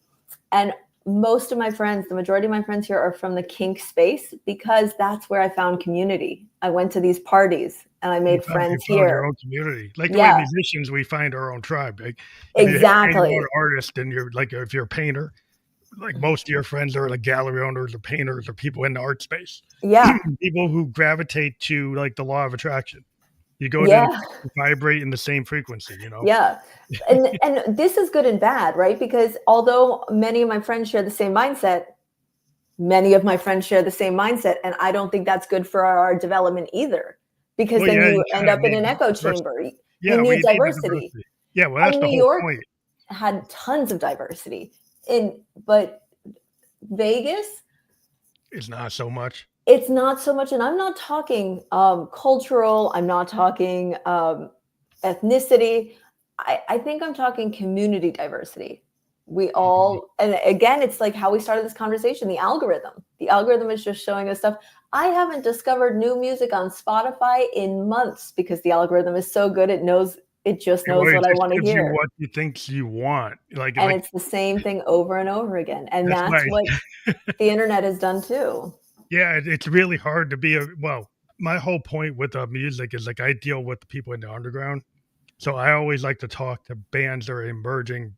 And most of my friends, the majority of my friends here are from the kink space because that's where I found community. I went to these parties and I made You friends found your here. own community. Like the way Yeah, musicians, we find our own tribe. Like, if you hang out exactly. with artists and you're like, if you're a painter, like most of your friends are like gallery owners or painters or people in the art space. Yeah, People who gravitate to like the law of attraction. You go to yeah. vibrate in the same frequency, you know? Yeah. And this is good and bad, right? Because although many of my friends share the same mindset, many of my friends share the same mindset, and I don't think that's good for our development either. Because Well, then yeah, you you end kinda up in need an echo diversity. chamber. You Yeah, we need need the diversity. diversity. Yeah, well, that's And the New whole York point. had tons of diversity. But Vegas, It's not so much. it's not so much, and I'm not talking cultural, I'm not talking ethnicity. I think I'm talking community diversity. We Mhm. all, and again, it's like how we started this conversation, the algorithm. The algorithm is just showing us stuff. I haven't discovered new music on Spotify in months because the algorithm is so good. It just Yeah, well, knows it what I just want to gives you hear. what you thinks you want. And it's the same thing over and over again. And That's that's why what the internet has done too. yeah, it's really hard to be a well, my whole point with, music is, like, I deal with the people in the underground, so I always like to talk to bands that are emerging,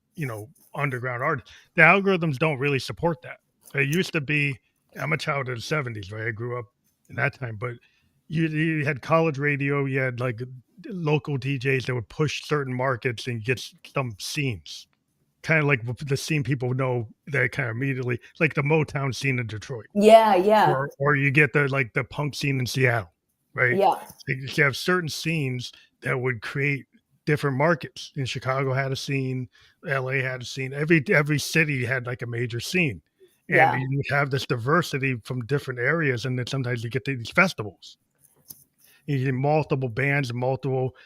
underground artists. The algorithms don't really support that. It used to be I'm a child of the '70s, right? I grew up in that time, but you had college radio, you had, like, local DJs that would push certain markets and get some scenes, kinda like the scene people know that kinda immediately like the Motown scene in Detroit. Yeah, yeah, Or you get the punk scene in Seattle, right? yeah, You have certain scenes that would create different markets. And Chicago had a scene, LA had a scene. Every city had like a major scene. and Yeah. you have this diversity from different areas, and then sometimes you get to these festivals. You get multiple bands and multiple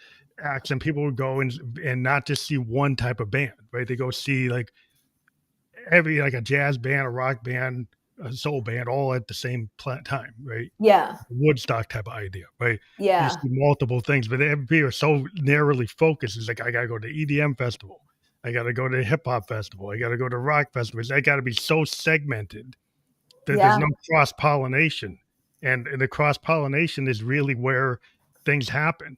acts, and people would go and not just see one type of band, right? They go see like every like a jazz band, a rock band, a soul band, all at the same time, right? Yeah. Woodstock type of idea, right? You Yeah. see multiple things, but everybody are so narrowly focused. It's like I gotta go to EDM festival, I gotta go to hip hop festival, I gotta go to rock festivals. I gotta be so segmented that there's Yeah. no cross pollination, and the cross pollination is really where things happen,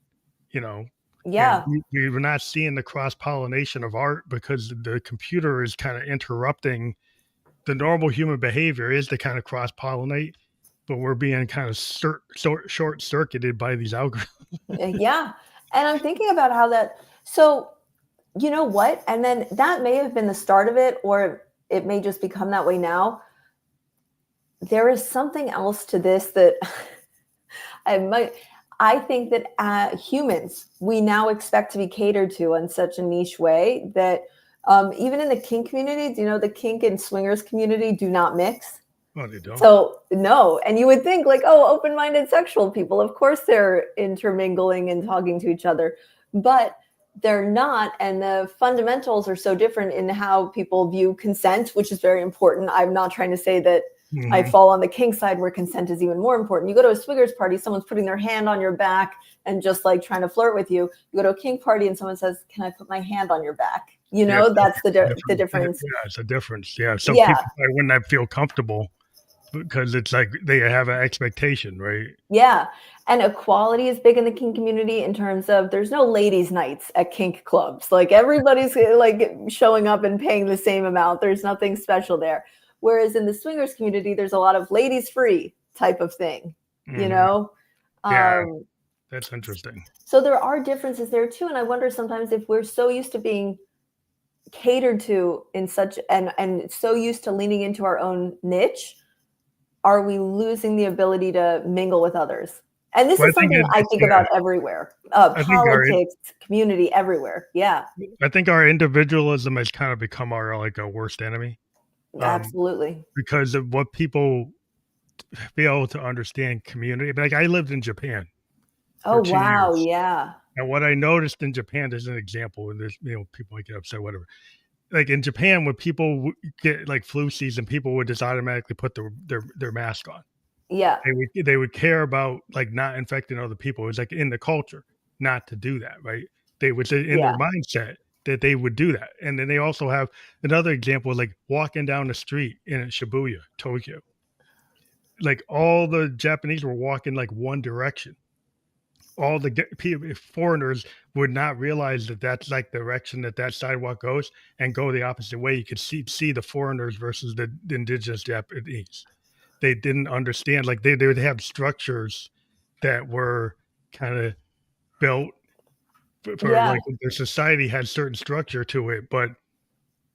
you know. And Yeah. we're not seeing the cross pollination of art because the computer is kind of interrupting the normal human behavior is to kind of cross pollinate, but we're being kind of short circuited by these algorithms. Yeah. And I'm thinking about how that, so you know what? And then that may have been the start of it, or it may just become that way now. There is something else to this that I might, I think that humans, we now expect to be catered to in such a niche way that even in the kink community, do you know the kink and swingers community do not mix? Oh, they don't. So no, and you would think like, oh, open-minded sexual people, of course they're intermingling and talking to each other, but they're not. And the fundamentals are so different in how people view consent, which is very important. I'm not trying to say that I Mhm. fall on the kink side where consent is even more important. You go to a swingers party, someone's putting their hand on your back and just like trying to flirt with you. You go to a kink party and someone says, "Can I put my hand on your back?" You Yeah, know, that's the different. difference. Yeah, it's a difference. Yeah, some Yeah. people probably would not feel comfortable because it's like they have an expectation, right? Yeah. And equality is big in the kink community in terms of there's no ladies' nights at kink clubs. Like everybody's like showing up and paying the same amount. There's nothing special there. Whereas in the swingers community, there's a lot of ladies free type of thing, you Mhm. know? Yeah, Um, that's interesting. so there are differences there too. And I wonder sometimes if we're so used to being catered to in such and so used to leaning into our own niche, are we losing the ability to mingle with others? And this Well, is something I think yeah, about everywhere. I think our Politics, community, everywhere. Yeah, I think our individualism has kind of become our like our worst enemy, um, absolutely. because of what people fail to understand community. Like I lived in Japan Oh, for 2 wow. years, Yeah. and what I noticed in Japan as an example, and there's people might get upset, whatever. Like in Japan, when people get like flu season, people would just automatically put their mask on. Yeah. They would care about like not infecting other people. It's like in the culture not to do that, right? They would say in their Yeah. mindset that they would do that. And then they also have another example, like walking down the street in Shibuya, Tokyo. Like all the Japanese were walking like one direction. All the people, foreigners would not realize that that's like the direction that that sidewalk goes and go the opposite way. You could see the foreigners versus the indigenous Japanese. They didn't understand, like they would have structures that were kind of built for Yeah. like their society had certain structure to it, but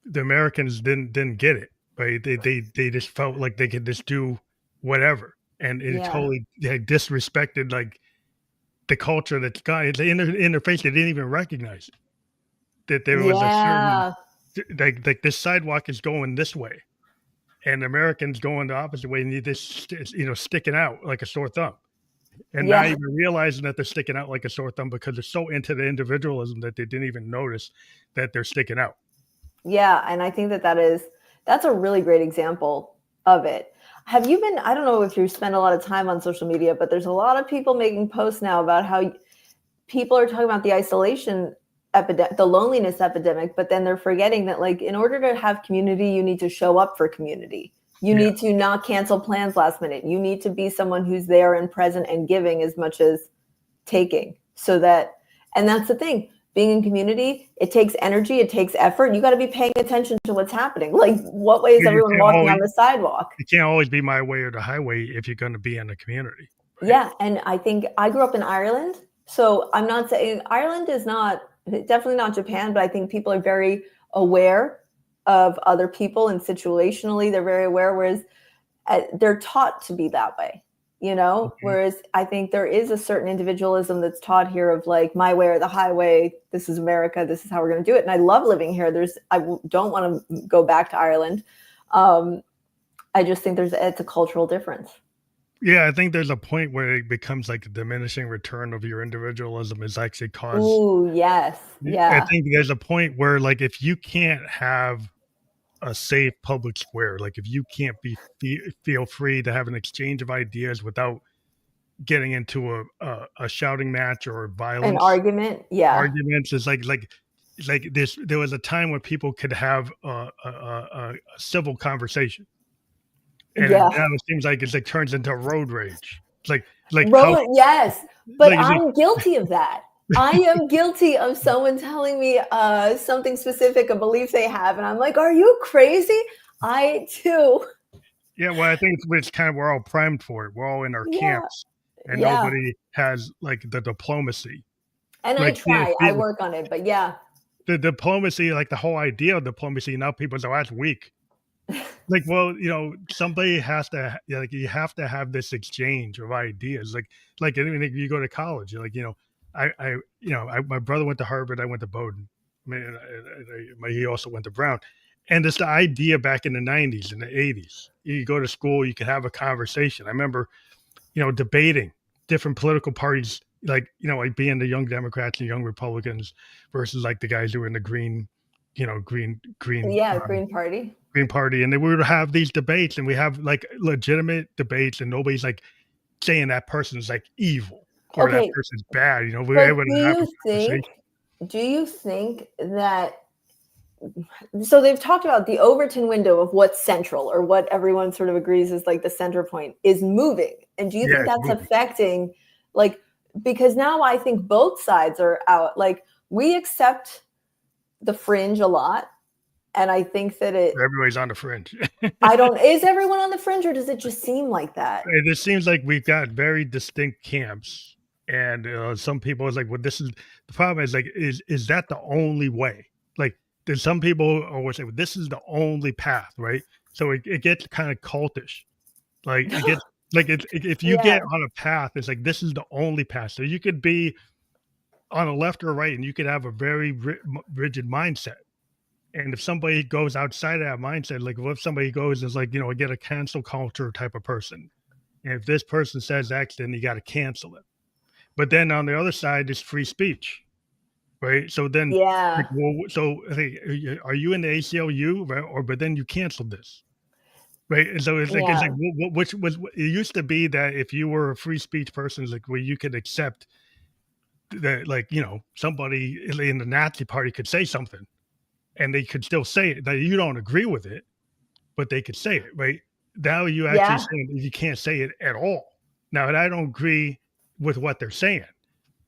the Americans didn't get it. Right? They just felt like they could just do whatever, and it Yeah. totally they disrespected like the culture that's got it's the interface. They didn't even recognize it, that there was a certain Yeah. like this sidewalk is going this way, and Americans going the opposite way, and you just sticking out like a sore thumb. And not Yeah. even realizing that they're sticking out like a sore thumb because they're so into the individualism that they didn't even notice that they're sticking out. Yeah. And I think that that's a really great example of it. Have you been, I don't know if you spend a lot of time on social media, but there's a lot of people making posts now about how people are talking about the isolation epidemic, the loneliness epidemic, but then they're forgetting that like in order to have community, you need to show up for community. You Yeah. need to not cancel plans last minute. You need to be someone who's there and present and giving as much as taking. So that, and that's the thing. Being in community, it takes energy, it takes effort. You got to be paying attention to what's happening. Like, what way is You everyone can't walking always on the sidewalk? it can't always be my way or the highway if you're gonna be in the community, right? Yeah, and I think I grew up in Ireland, so I'm not saying Ireland is not definitely not Japan, but I think people are very aware of other people and situationally they're very aware, whereas they're taught to be that way, you know? Mhm. Whereas I think there is a certain individualism that's taught here of like my way or the highway. This is America. This is how we're going to do it. And I love living here. I don't want to go back to Ireland. Um, I just think it's a cultural difference. Yeah, I think there's a point where it becomes like a diminishing return of your individualism is actually caused. Ooh, yes. I Yeah. think there's a point where, like, if you can't have a safe public square, like if you can't feel free to have an exchange of ideas without getting into a shouting match or An violence argument. Yeah. arguments, is like this. There was a time when people could have a civil conversation, and Yeah. now it seems like it's like turns into road rage. It's like how Yes, but like it's like I'm guilty of that. I am guilty of someone telling me something specific, a belief they have, and I'm like, "Are you crazy?" I too. yeah. Well, I think it's kind of we're all primed for it. We're all in our Yeah, camps, and yeah. nobody has like the diplomacy. And I Like try. I work on it, but yeah. the diplomacy, like the whole idea of diplomacy. Now people say, "Oh, that's weak." Like, well, somebody has to, like, you have to have this exchange of ideas. Like, I mean, if you go to college, you're like, my brother went to Harvard, I went to Bowdoin. I mean, he also went to Brown. And it's the idea back in the 90s and the 80s. You go to school, you can have a conversation. I remember, debating different political parties, like being the young Democrats and young Republicans versus like the guys who were in the green, green Yeah, Green Party. Green Party, and then we would have these debates, and we have like legitimate debates, and nobody's like saying that person's like evil or that Okay, person's bad. We're but able to have a conversation. do you think that so they've talked about the Overton window of what's central or what everyone sort of agrees is like the center point is moving. And do you Yeah, think it's that's moving. affecting like because now I think both sides are out like we accept the fringe a lot and I think that Everybody's on the fringe. I don't is everyone on the fringe or does it just seem like that? It seems like we've got very distinct camps, and some people is like, well, this is the problem. Is like, is that the only way? Like, there's some people always say, well, this is the only path, right? So it gets kind of cultish. Like it gets like if you Yeah. get on a path, it's like this is the only path. So you could be on a left or right, and you could have a very rigid mindset. And if somebody goes outside of that mindset, like what if somebody goes and is like, get a cancel culture type of person. And if this person says X, then you got to cancel it. But then on the other side is free speech, right? So then, like, Yeah. well, so hey, are you in the ACLU, right? But then you canceled this, right? And so it's like Yeah. which was it used to be that if you were a free speech person, it's like where you could accept that, like somebody in the Nazi party could say something, and they could still say it. Now you don't agree with it, but they could say it, right? Now you actually Yeah. saying you can't say it at all. Now, and I don't agree with what they're saying,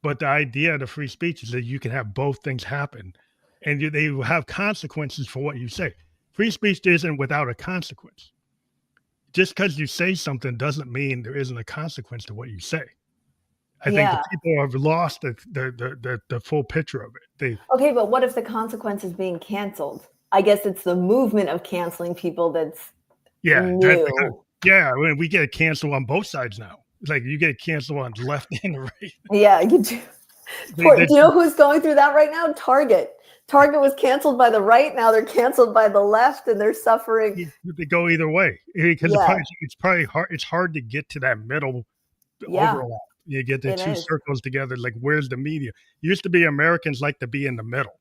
but the idea of the free speech is that you can have both things happen, and they will have consequences for what you say. Free speech isn't without a consequence. Just because you say something doesn't mean there isn't a consequence to what you say. I think the Yeah. people have lost the full picture of it. They Okay, but what if the consequence is being canceled? I guess it's the movement of canceling people that's Yeah, that's because new. yeah, I mean, we get canceled on both sides now. Like, you get canceled on the left and the right. Yeah, you do. They Do you know who's going through that right now? Target. Target was canceled by the right. Now they're canceled by the left, and they're suffering. they go either way because Yeah, it's probably hard. It's hard to get to that middle yeah, overlap. You get the it two is. circles together. Like, where's the media? Used to be Americans like to be in the middle.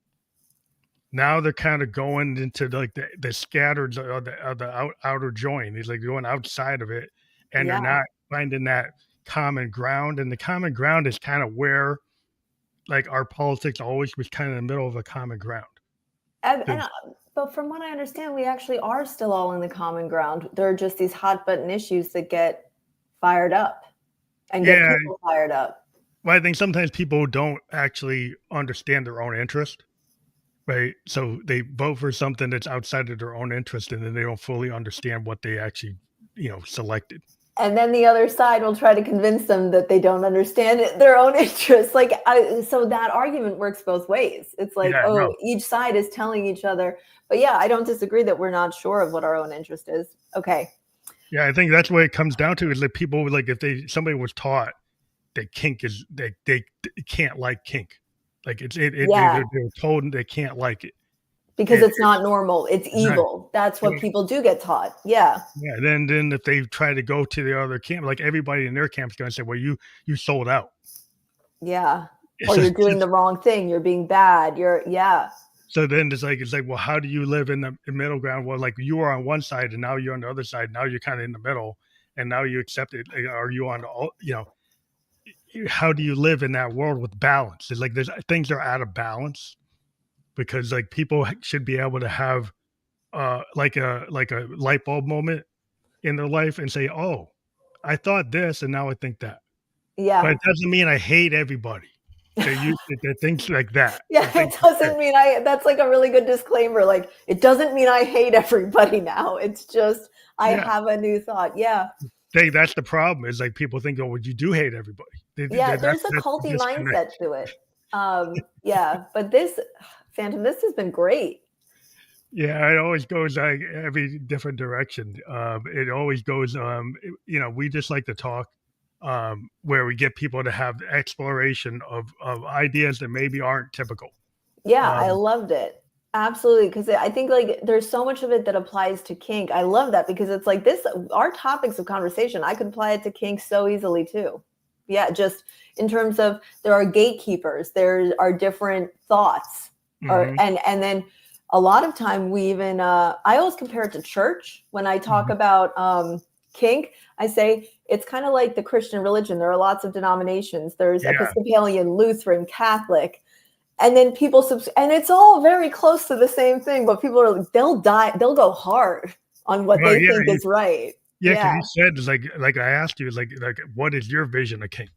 Now they're kind of going into like the scattered of the outer join. It's like going outside of it, and they're Yeah, not finding that common ground. And the common ground is kind of where like our politics always was kind of in the middle of a common ground. and 'Cause but from what I understand, we actually are still all in the common ground. There are just these hot button issues that get fired up and get yeah, people fired up. well, I think sometimes people don't actually understand their own interest, right? So they vote for something that's outside of their own interest, and then they don't fully understand what they actually, selected. And then the other side will try to convince them that they don't understand their own interests. So that argument works both ways. It's like, Yeah, oh, no, each side is telling each other. But yeah, I don't disagree that we're not sure of what our own interest is. Okay. yeah, I think that's what it comes down to is that people like if somebody was taught that kink is they can't like kink, like they're Yeah. told they can't like it. because it's not normal. It's not, evil. That's what people do get taught. Yeah. yeah. Then if they try to go to the other camp, like everybody in their camp's going to say, well, you sold out. Yeah. It's Or you're like, doing the wrong thing. You're being bad. Yeah. so then it's like, well, how do you live in the middle ground? Well, like you are on one side and now you're on the other side. Now you're kind of in the middle, and now you accept it. Like, are you on all, how do you live in that world with balance? It's like there's things are out of balance because like people should be able to have like a light bulb moment in their life and say, oh, I thought this and now I think that. But Yeah. it doesn't mean I hate everybody. They think like that. Yeah, it doesn't mean that's like a really good disclaimer. Like, it doesn't mean I hate everybody now. It's just, I have a new thought. Yeah. That's the problem is like people think, oh, well, you do hate everybody. Yeah, there's a culty mindset to it. Yeah, but Phantom, this has been great. Yeah, it always goes like every different direction. It always goes, we just like to talk where we get people to have exploration of ideas that maybe aren't typical. Yeah, I loved it. Absolutely. Because I think like there's so much of it that applies to kink. I love that because it's like our topics of conversation, I could apply it to kink so easily too. Yeah, just in terms of there are gatekeepers, there are different thoughts, and then a lot of time we even I always compare it to church when I talk about kink. I say it's kind of like the Christian religion. There are lots of denominations. There's Episcopalian, Lutheran, Catholic, and then people and it's all very close to the same thing. But people are they'll go hard on what they think is right. Yeah, because you said it's like I asked you, like what is your vision of kink?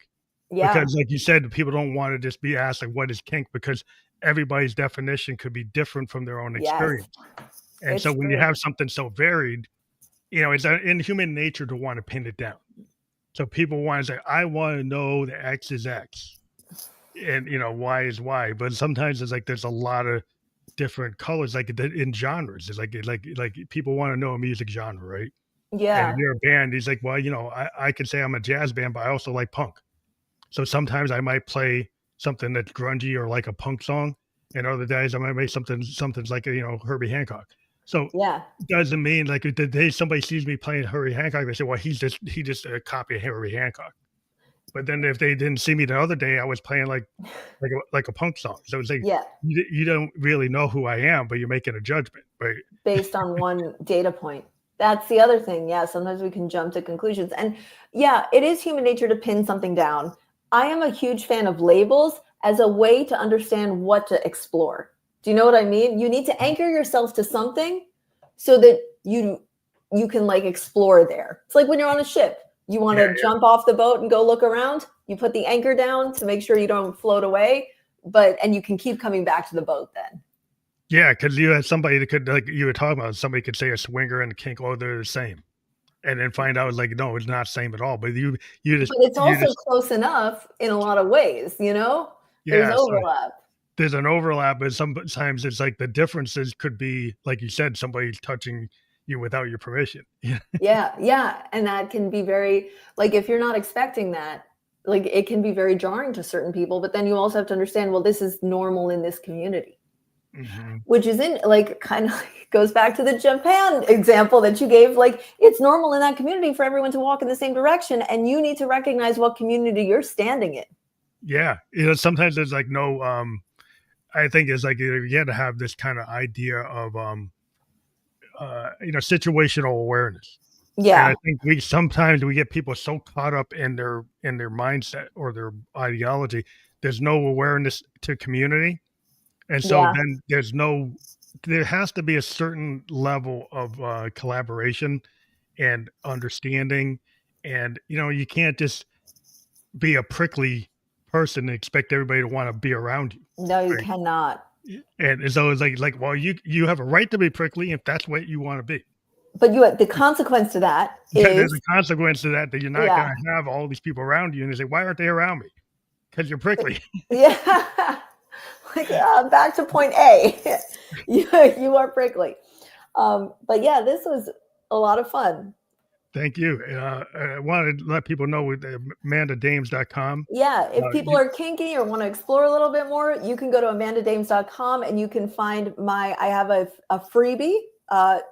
Yeah, because like you said, people don't want to just be asked like what is kink because everybody's definition could be different from their own experience. And so when you have something so varied, it's in human nature to want to pin it down. So people want to say, I want to know the X is X and Y is Y. But sometimes it's like there's a lot of different colors, like in genres. It's like people want to know a music genre, right? Yeah. And if you're a band, he's like, well, I can say I'm a jazz band, but I also like punk. So sometimes I might play something that's grungy or like a punk song, and other days I might make something's like Herbie Hancock. So it doesn't mean like the day somebody sees me playing Herbie Hancock, they say, well, he just a copy of Herbie Hancock. But then if they didn't see me the other day, I was playing like a punk song. So it's like you don't really know who I am, but you're making a judgment, right? Based on one data point. That's the other thing. Yeah, sometimes we can jump to conclusions. And yeah, it is human nature to pin something down. I am a huge fan of labels as a way to understand what to explore. Do you know what I mean? You need to anchor yourself to something so that you can like explore there. It's like when you're on a ship, you want to jump off the boat and go look around. You put the anchor down to make sure you don't float away, and you can keep coming back to the boat then. Yeah, because you had somebody that could, like you were talking about, somebody could say a swinger and a kink, oh, they're the same. And then find out like, no, it's not the same at all. But you just. But it's also close enough in a lot of ways, There's overlap. So there's an overlap, but sometimes it's like the differences could be, like you said, somebody's touching you without your permission. Yeah. And that can be very, like, if you're not expecting that, like, it can be very jarring to certain people. But then you also have to understand, well, this is normal in this community. Which is kind of goes back to the Japan example that you gave. Like, it's normal in that community for everyone to walk in the same direction, and you need to recognize what community you're standing in. Yeah, sometimes there's like no. I think it's like you had to have this kind of idea of situational awareness. Yeah, and I think sometimes we get people so caught up in their mindset or their ideology. There's no awareness to community. And so then there has to be a certain level of collaboration and understanding. And, you can't just be a prickly person and expect everybody to want to be around you. No, you cannot. And so it's like, well, you have a right to be prickly if that's what you want to be. But the consequence to that is there's a consequence to that you're not going to have all these people around you. And they say, why aren't they around me? Because you're prickly. Yeah. Like, back to point A, you are prickly. But yeah, this was a lot of fun. Thank you. I wanted to let people know with amandadames.com. Yeah, if people You, are kinky or want to explore a little bit more, you can go to amandadames.com and you can find I have a freebie,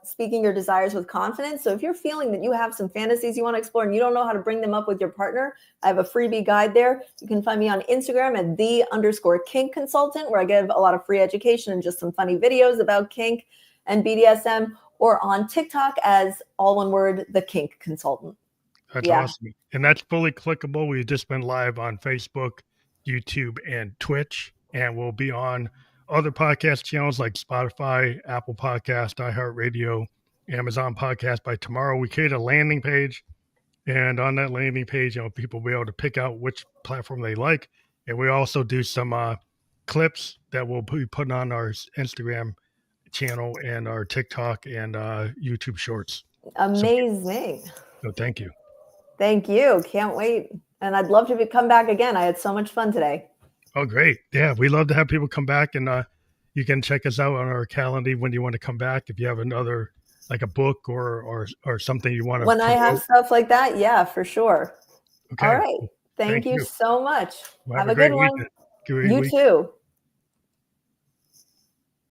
speaking your desires with confidence. So if you're feeling that you have some fantasies you want to explore and you don't know how to bring them up with your partner, I have a freebie guide there. You can find me on Instagram at _Kink Consultant, where I give a lot of free education and just some funny videos about kink and BDSM, or on TikTok as all one word, the Kink Consultant. that's Yeah. awesome. And that's fully clickable. We've just been live on Facebook, YouTube, and Twitch. And we'll be on other podcast channels like Spotify, Apple Podcast, iHeartRadio, Amazon Podcast by tomorrow. We create a landing page. And on that landing page, people will be able to pick out which platform they like. And we also do some clips that we'll be putting on our Instagram channel and our TikTok and YouTube shorts. Amazing. So thank you. Thank you. Can't wait. And I'd love to come back again. I had so much fun today. Oh, great. Yeah, we love to have people come back, and you can check us out on our calendar when you want to come back. If you have another, like a book or something you want to When I have stuff like that, yeah, for sure. Okay. All right. Thank you so much. Well, have a good one. weekend. You too.